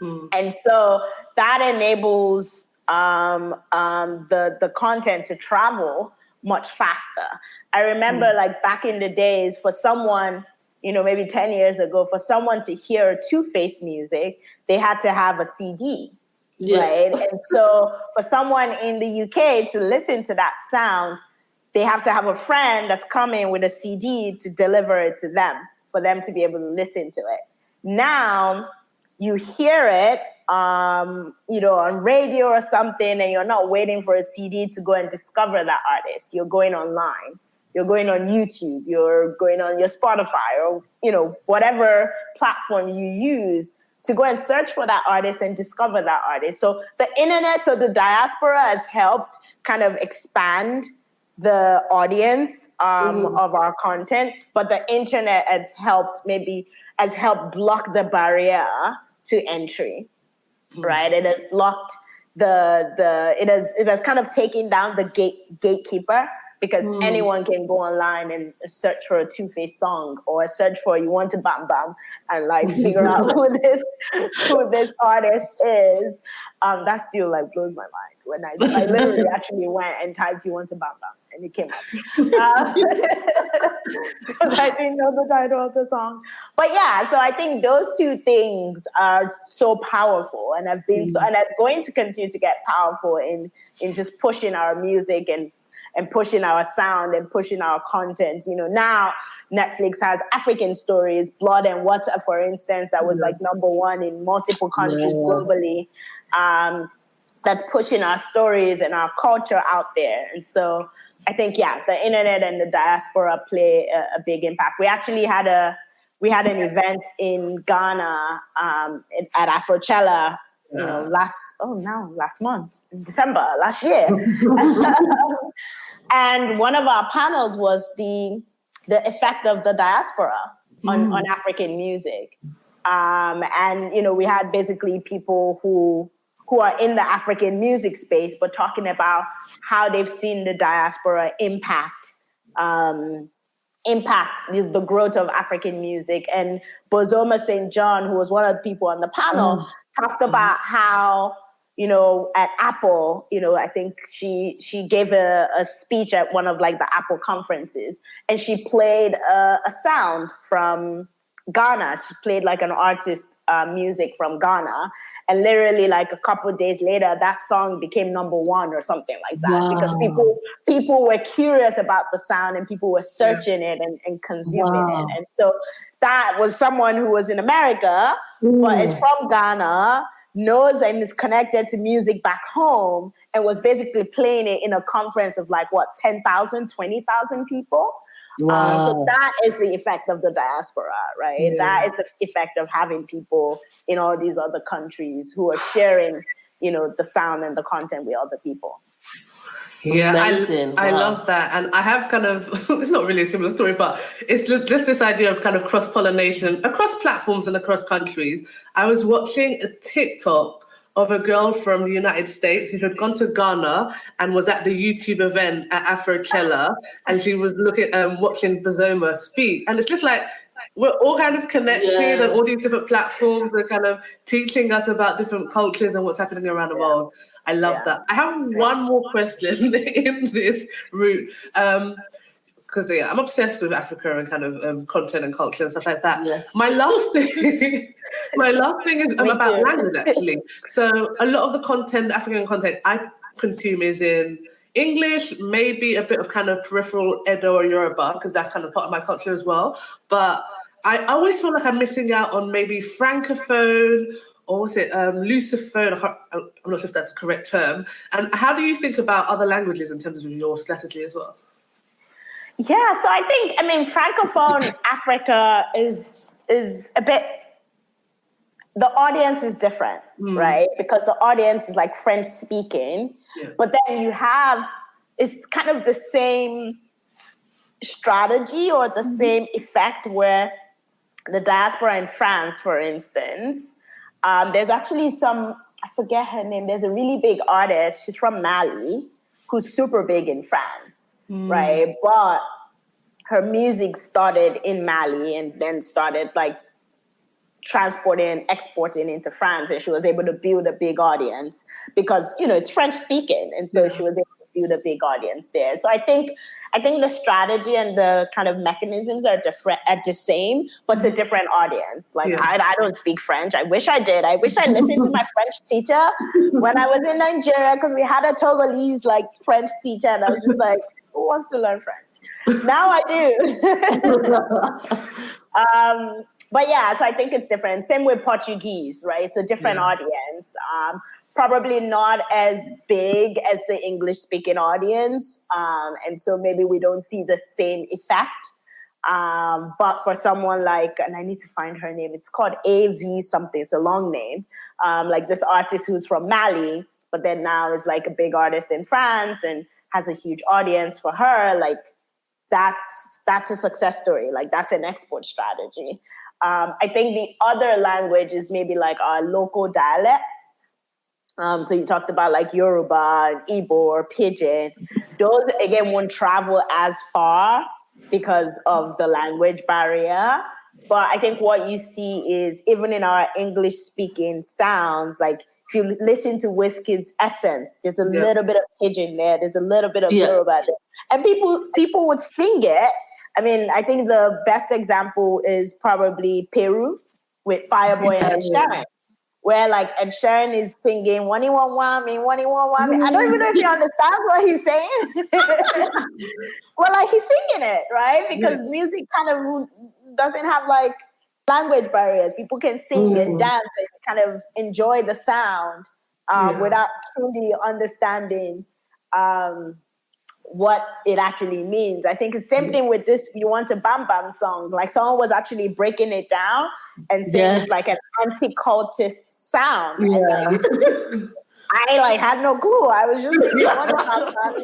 Speaker 3: And so that enables the content to travel much faster. I remember like back in the days, for someone, maybe 10 years ago, for someone to hear Two-Face music, they had to have a CD. right? And so for someone in the UK to listen to that sound, they have to have a friend that's coming with a CD to deliver it to them, for them to be able to listen to it. Now, you hear it, on radio or something, and you're not waiting for a CD to go and discover that artist. You're going online. You're going on YouTube. You're going on your Spotify or, whatever platform you use to go and search for that artist and discover that artist. So the internet or the diaspora has helped kind of expand the audience of our content, but the internet has helped block the barrier to entry, right? It has blocked it has kind of taken down the gatekeeper, because anyone can go online and search for a Two-Face song or search for You Want to Bam Bam and like figure out who this artist is. That still like blows my mind when I literally actually went and typed You Want to Bam Bam and it came up. Because I didn't know the title of the song. But yeah, so I think those two things are so powerful and have been and are going to continue to get powerful in just pushing our music and pushing our sound and pushing our content. Now Netflix has African Stories, Blood and Water, for instance, that was like #1 in multiple countries globally. That's pushing our stories and our culture out there. And so I think, the internet and the diaspora play a big impact. We actually had an event in Ghana at Afrochella, last month, in December, last year. And one of our panels was the effect of the diaspora on African music. And, we had basically people who are in the African music space, but talking about how they've seen the diaspora impact the growth of African music. And Bozoma St. John, who was one of the people on the panel, talked about how, at Apple, I think she gave a speech at one of like the Apple conferences, and she played a sound from Ghana. She played like an artist music from Ghana, and literally like a couple of days later, that song became #1 or something like that, because people were curious about the sound and people were searching it and consuming it. And so that was someone who was in America, but is from Ghana, knows and is connected to music back home, and was basically playing it in a conference of like 10,000, 20,000 people. So that is the effect of the diaspora, right? That is the effect of having people in all these other countries who are sharing, the sound and the content with other people.
Speaker 2: Yeah, I love that. And I have kind of, it's not really a similar story, but it's just this idea of kind of cross-pollination across platforms and across countries. I was watching a TikTok of a girl from the United States who had gone to Ghana and was at the YouTube event at Afrochella, and she was watching Bozoma speak. And it's just like, we're all kind of connected, and all these different platforms are kind of teaching us about different cultures and what's happening around the world. I love that. I have one more question in this route. Because I'm obsessed with Africa and kind of content and culture and stuff like that.
Speaker 1: Yes.
Speaker 2: My last thing is about language, actually. So a lot of the content, African content I consume is in English, maybe a bit of kind of peripheral Edo or Yoruba, because that's kind of part of my culture as well. But I always feel like I'm missing out on maybe Francophone, or was it Lusophone? I'm not sure if that's the correct term. And how do you think about other languages in terms of your strategy as well?
Speaker 3: Yeah, so I think, Francophone Africa is a bit, the audience is different, right? Because the audience is like French speaking, but then it's kind of the same strategy or the same effect where the diaspora in France, for instance, there's actually I forget her name, there's a really big artist, she's from Mali, who's super big in France. Right, but her music started in Mali and then started like transporting and exporting into France, and she was able to build a big audience because it's French speaking, and so she was able to build a big audience there. So I think the strategy and the kind of mechanisms are different, at the same, but to different audience. Like I don't speak French. I wish I did. I wish I listened to my French teacher when I was in Nigeria, because we had a Togolese like French teacher, and I was just like, who wants to learn French? Now I do. But yeah, so I think it's different. Same with Portuguese, right? It's a different audience. Probably not as big as the English-speaking audience. And so maybe we don't see the same effect. But for someone like, and I need to find her name, it's called AV something, it's a long name. Like this artist who's from Mali, but then now is like a big artist in France and has a huge audience. For her, like that's a success story. Like that's an export strategy. I think the other language is maybe like our local dialects. So you talked about like Yoruba, and Igbo, or Pidgin. Those, again, won't travel as far because of the language barrier. But I think what you see is, even in our English-speaking sounds, like if you listen to Wizkid's Essence, there's a little bit of Pidgin there, there's a little bit of Yoruba there. And people would sing it. I mean, I think the best example is probably Peru with Fireboy and Ed Sheeran, where like Ed Sheeran is singing "One you want me, one you want me." I don't even know if you understand what he's saying. Well, like he's singing it, right? Because music kind of doesn't have like language barriers. People can sing and dance and kind of enjoy the sound without truly understanding what it actually means. I think it's the same thing with this "You Want a Bam Bam" song. Like someone was actually breaking it down and saying it's like an anti-cultist sound. And like I like had no clue. I was just thinking,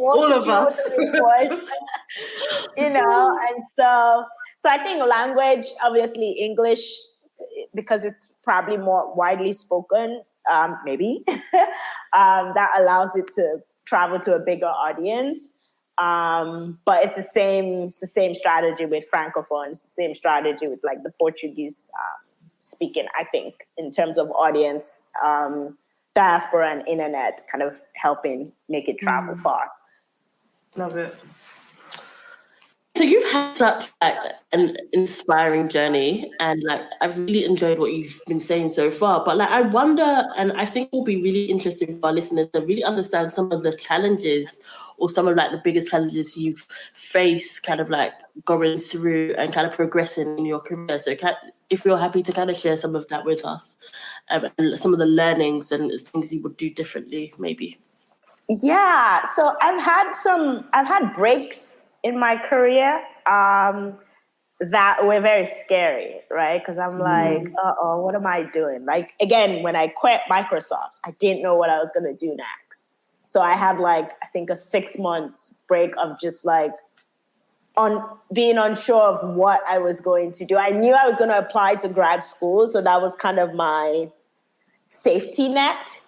Speaker 3: all of us, you know. And so I think language, obviously English, because it's probably more widely spoken, maybe that allows it to travel to a bigger audience. But it's the same strategy with Francophone. It's the same strategy with like the Portuguese speaking, I think, in terms of audience, diaspora and internet kind of helping make it travel far.
Speaker 2: Love it.
Speaker 1: So you've had such like an inspiring journey, and like I've really enjoyed what you've been saying so far. But like I wonder, and I think it will be really interesting for our listeners to really understand some of the challenges, or some of like the biggest challenges you've faced, kind of like going through and kind of progressing in your career. So if you're happy to kind of share some of that with us, and some of the learnings and things you would do differently, maybe.
Speaker 3: Yeah. So I've had breaks in my career that were very scary, right? Because I'm like, what am I doing? Like, again, when I quit Microsoft, I didn't know what I was going to do next. So I had like, I think a 6 months break of just like being unsure of what I was going to do. I knew I was going to apply to grad school. So that was kind of my safety net.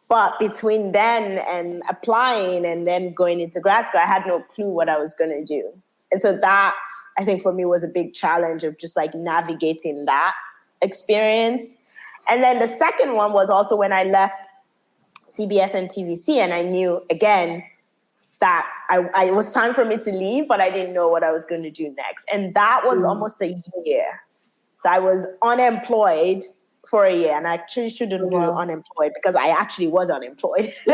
Speaker 3: But between then and applying and then going into grad school, I had no clue what I was going to do. And so that, I think for me, was a big challenge of just like navigating that experience. And then the second one was also when I left CBS and TVC, and I knew, again, that it was time for me to leave, but I didn't know what I was going to do next. And that was almost a year. So I was unemployed for a year, and I actually shouldn't do unemployed because I actually was unemployed. So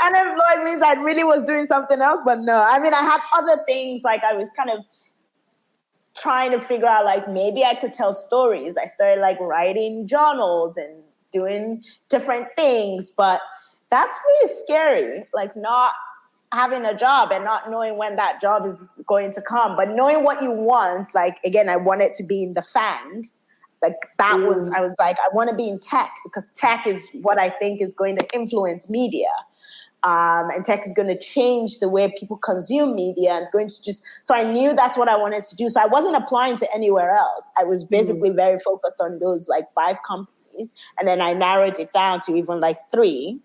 Speaker 3: unemployed means I really was doing something else, but no. I mean, I had other things, like I was kind of trying to figure out, like, maybe I could tell stories. I started like writing journals and doing different things, but that's really scary, like not having a job and not knowing when that job is going to come, but knowing what you want. Like, again, I wanted to be in the FANG. Like that was, I was like, I want to be in tech because tech is what I think is going to influence media. And tech is going to change the way people consume media. And it's going to so I knew that's what I wanted to do. So I wasn't applying to anywhere else. I was basically very focused on those like 5 companies. And then I narrowed it down to even like 3.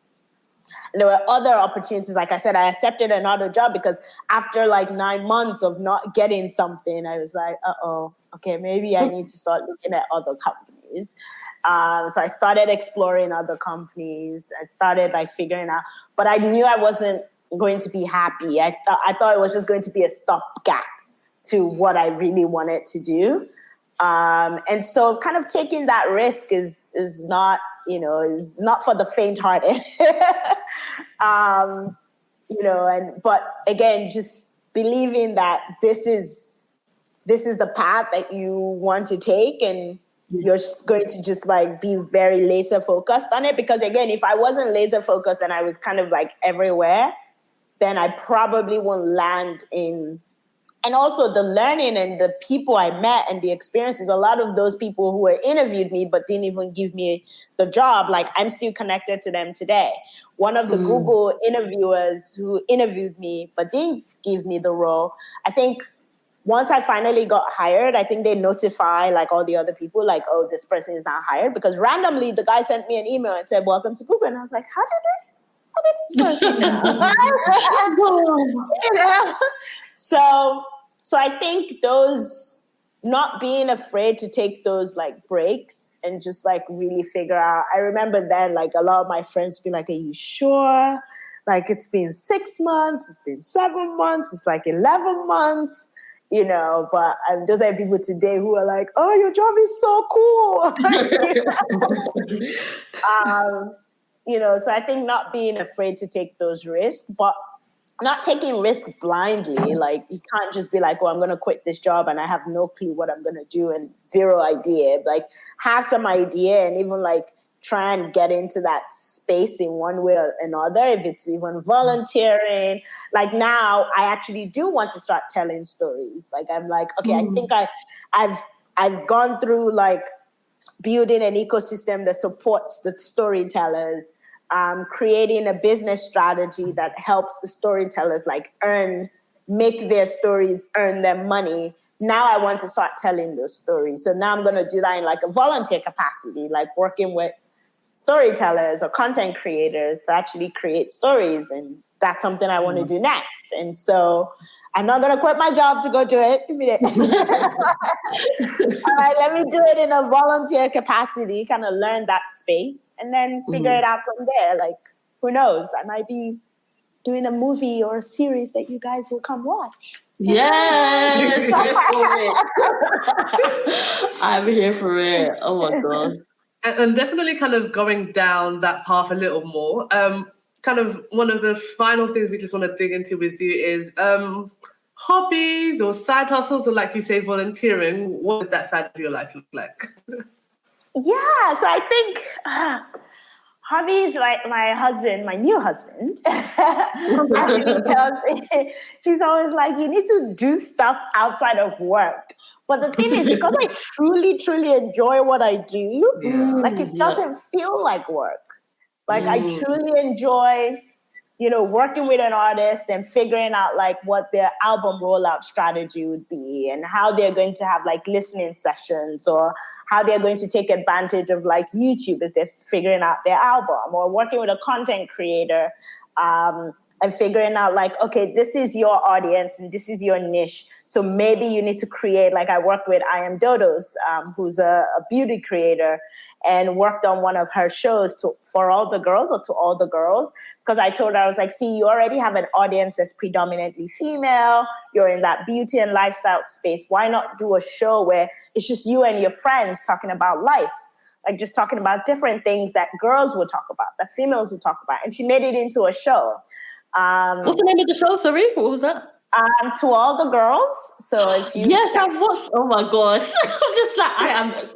Speaker 3: And there were other opportunities. Like I said, I accepted another job because after like 9 months of not getting something, I was like, okay, maybe I need to start looking at other companies. So I started exploring other companies. I started like figuring out, but I knew I wasn't going to be happy. I thought it was just going to be a stopgap to what I really wanted to do. And so kind of taking that risk is not, is not for the faint-hearted. But again, just believing that this is the path that you want to take, and you're just going to just like be very laser focused on it. Because again, if I wasn't laser focused and I was kind of like everywhere, then I probably won't land in. And also the learning and the people I met and the experiences, a lot of those people who were interviewed me but didn't even give me the job, like I'm still connected to them today. One of the Google interviewers who interviewed me but didn't give me the role, I think once I finally got hired, I think they notify like all the other people like, oh, this person is not hired, because randomly the guy sent me an email and said, welcome to Google. And I was like, how did this person know? So I think those, not being afraid to take those like breaks and just like really figure out. I remember then like a lot of my friends be like, are you sure? Like it's been 6 months, it's been 7 months, it's like 11 months, but those are people today who are like, oh, your job is so cool. So I think not being afraid to take those risks, but not taking risks blindly. Like you can't just be like, oh, I'm going to quit this job and I have no clue what I'm going to do and zero idea. Like have some idea and even like try and get into that space in one way or another. If it's even volunteering, like now I actually do want to start telling stories. Like I'm like, okay, I think I've gone through like building an ecosystem that supports the storytellers, creating a business strategy that helps the storytellers like make their stories, earn them money. Now I want to start telling those stories. So now I'm going to do that in like a volunteer capacity, like working with storytellers or content creators to actually create stories. And that's something I want to do next. And so I'm not going to quit my job to go do it. All right, let me do it in a volunteer capacity, kind of learn that space and then figure it out from there. Like, who knows? I might be doing a movie or a series that you guys will come watch.
Speaker 1: Yes, here for it. I'm here for it. Oh my God.
Speaker 2: And definitely kind of going down that path a little more. Kind of one of the final things we just want to dig into with you is hobbies or side hustles, or like you say, volunteering. What does that side of your life look like?
Speaker 3: Yeah, so I think hobbies, like my new husband, actually tells me, he's always like, you need to do stuff outside of work. But the thing is, because I truly, truly enjoy what I do, like it doesn't feel like work. Like I truly enjoy, working with an artist and figuring out like what their album rollout strategy would be and how they're going to have like listening sessions, or how they're going to take advantage of like YouTube as they're figuring out their album, or working with a content creator and figuring out like, okay, this is your audience and this is your niche. So maybe you need to create, like I worked with I Am Dodos, who's a beauty creator, and worked on one of her shows for all the girls, or to all the girls. Because I told her, I was like, see, you already have an audience that's predominantly female. You're in that beauty and lifestyle space. Why not do a show where it's just you and your friends talking about life? Like just talking about different things that girls would talk about, that females would talk about. And she made it into a show.
Speaker 1: What's the name of the show? Sorry, what was that?
Speaker 3: To All the Girls. So if you
Speaker 1: I've watched. Oh my gosh, I'm just like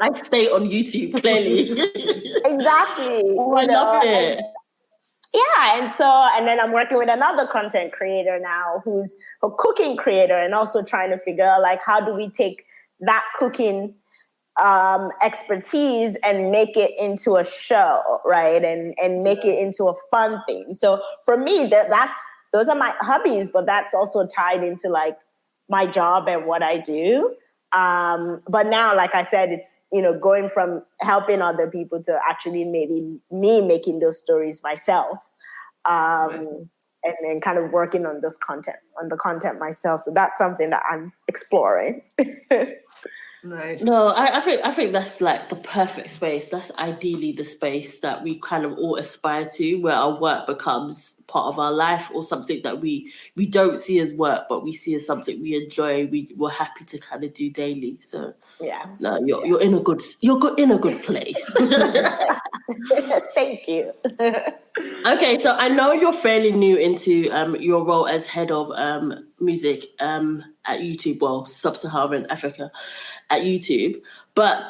Speaker 1: I stay on YouTube clearly.
Speaker 3: Exactly.
Speaker 1: Oh, I love it.
Speaker 3: And then I'm working with another content creator now who's a cooking creator, and also trying to figure out like how do we take that cooking expertise and make it into a show, right? And make it into a fun thing. So for me, those are my hobbies, but that's also tied into like my job and what I do. But now, like I said, it's, going from helping other people to actually maybe me making those stories myself. And then kind of working on the content myself. So that's something that I'm exploring.
Speaker 2: Nice.
Speaker 1: No, I think that's like the perfect space. That's ideally the space that we kind of all aspire to, where our work becomes part of our life, or something that we don't see as work, but we see as something we enjoy. We're happy to kind of do daily. So
Speaker 3: Yeah.
Speaker 1: no, you're in a good place.
Speaker 3: Thank you.
Speaker 1: Okay, so I know you're fairly new into your role as head of music at YouTube, well, Sub-Saharan Africa at YouTube. But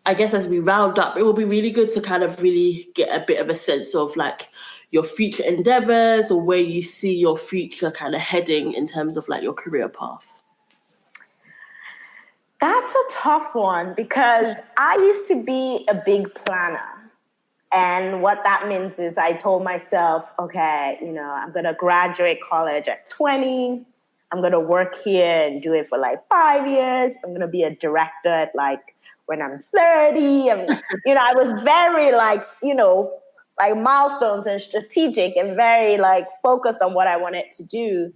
Speaker 1: I guess as we round up, it will be really good to kind of really get a bit of a sense of like your future endeavors, or where you see your future kind of heading in terms of like your career path.
Speaker 3: That's a tough one, because I used to be a big planner. And what that means is I told myself, okay, I'm going to graduate college at 20. I'm going to work here and do it for like 5 years. I'm going to be a director at like when I'm 30. I was very like milestones and strategic, and very like focused on what I wanted to do.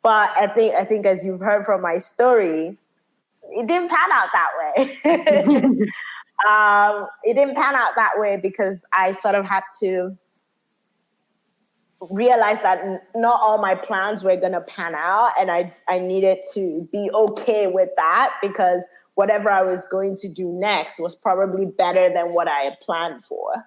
Speaker 3: But I think as you've heard from my story, it didn't pan out that way. It didn't pan out that way because I sort of had to realize that not all my plans were going to pan out, and I needed to be okay with that, because whatever I was going to do next was probably better than what I had planned for.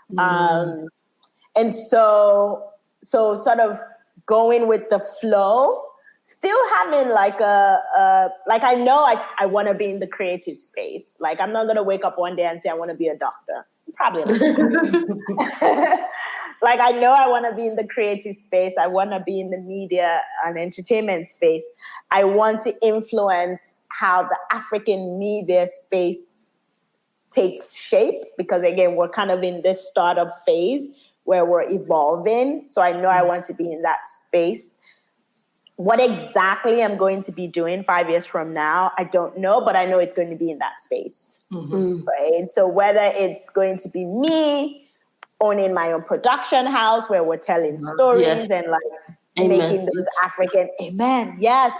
Speaker 3: And so sort of going with the flow, still having like I know I want to be in the creative space. Like, I'm not going to wake up one day and say I want to be a doctor. Probably not. Like, I know I want to be in the creative space. I want to be in the media and entertainment space. I want to influence how the African media space takes shape, because again, we're kind of in this startup phase where we're evolving. So I know I want to be in that space. What exactly I'm going to be doing 5 years from now, I don't know, but I know it's going to be in that space. Right? So whether it's going to be me owning my own production house where we're telling stories and like making those African, yes,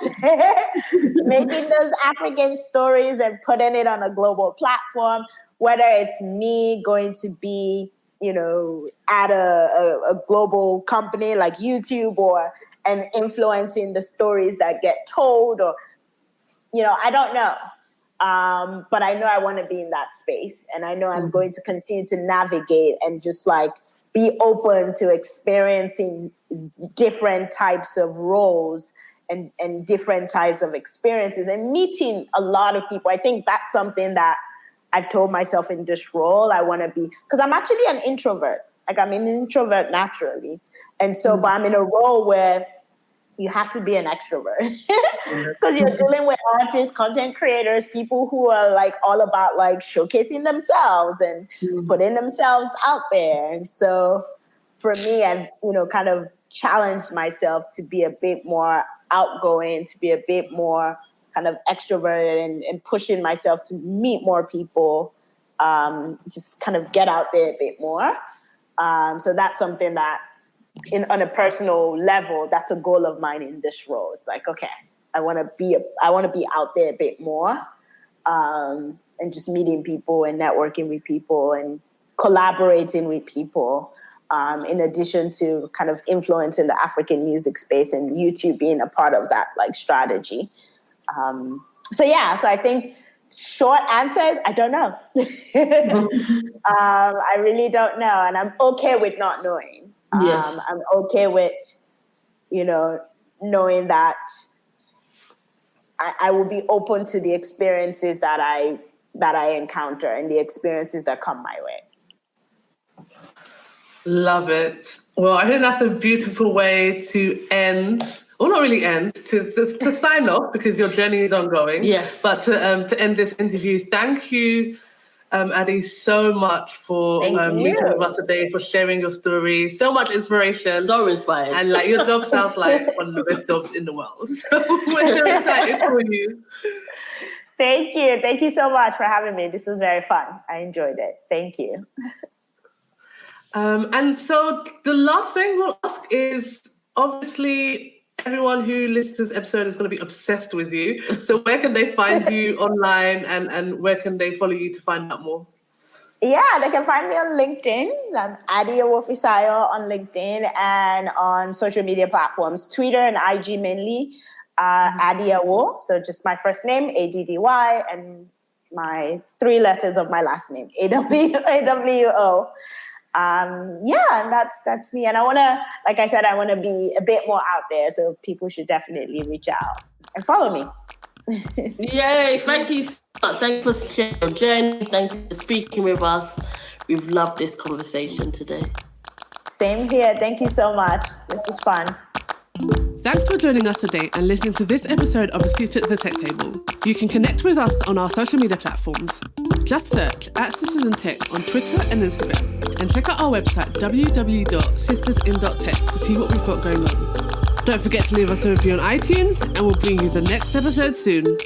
Speaker 3: making those African stories and putting it on a global platform, whether it's me going to be, at a global company like YouTube, and influencing the stories that get told, or, I don't know. But I know I want to be in that space, and I know I'm going to continue to navigate and just like be open to experiencing different types of roles and different types of experiences, and meeting a lot of people. I think that's something that I've told myself in this role. I want to be, because I'm actually an introvert. Like, I'm an introvert naturally. And so, but I'm in a role where you have to be an extrovert, because you're dealing with artists, content creators, people who are like all about like showcasing themselves and putting themselves out there. And so for me, I've, kind of challenged myself to be a bit more outgoing, to be a bit more kind of extroverted, and pushing myself to meet more people, just kind of get out there a bit more. So that's something that, on a personal level, that's a goal of mine in this role. It's like, okay, I want to be out there a bit more, and just meeting people and networking with people and collaborating with people, in addition to kind of influencing the African music space, and YouTube being a part of that like strategy. So I think short answer is I don't know. I really don't know, and I'm okay with not knowing.
Speaker 1: Yes.
Speaker 3: I'm okay with, knowing that I will be open to the experiences that I encounter and the experiences that come my way.
Speaker 2: Love it. Well, I think that's a beautiful way to end, or not really end, to sign off, because your journey is ongoing.
Speaker 1: Yes.
Speaker 2: But to end this interview, thank you, Addy, so much for meeting with us today, for sharing your story. So much inspiration.
Speaker 1: So inspired.
Speaker 2: And like, your job sounds like one of the best jobs in the world. So we're so excited for you.
Speaker 3: Thank you. Thank you so much for having me. This was very fun. I enjoyed it. Thank you.
Speaker 2: And so the last thing we'll ask is, obviously, everyone who listens to this episode is going to be obsessed with you. So where can they find you online, and where can they follow you to find out more?
Speaker 3: Yeah, they can find me on LinkedIn. I'm Addy Awofisayo on LinkedIn and on social media platforms, Twitter and IG mainly, Addy Awo. So just my first name, Addy, and my 3 letters of my last name, AWO. And that's me. And I want to, like I said, I want to be a bit more out there. So people should definitely reach out and follow me.
Speaker 1: Yay, thank you so much. Thank you for sharing your journey. Thank you for speaking with us. We've loved this conversation today.
Speaker 3: Same here. Thank you so much. This was fun.
Speaker 2: Thanks for joining us today and listening to this episode of A Seat at the Tech Table. You can connect with us on our social media platforms. Just search @Sisters in Tech on Twitter and Instagram, and check out our website www.sistersin.tech to see what we've got going on. Don't forget to leave us a review on iTunes, and we'll bring you the next episode soon.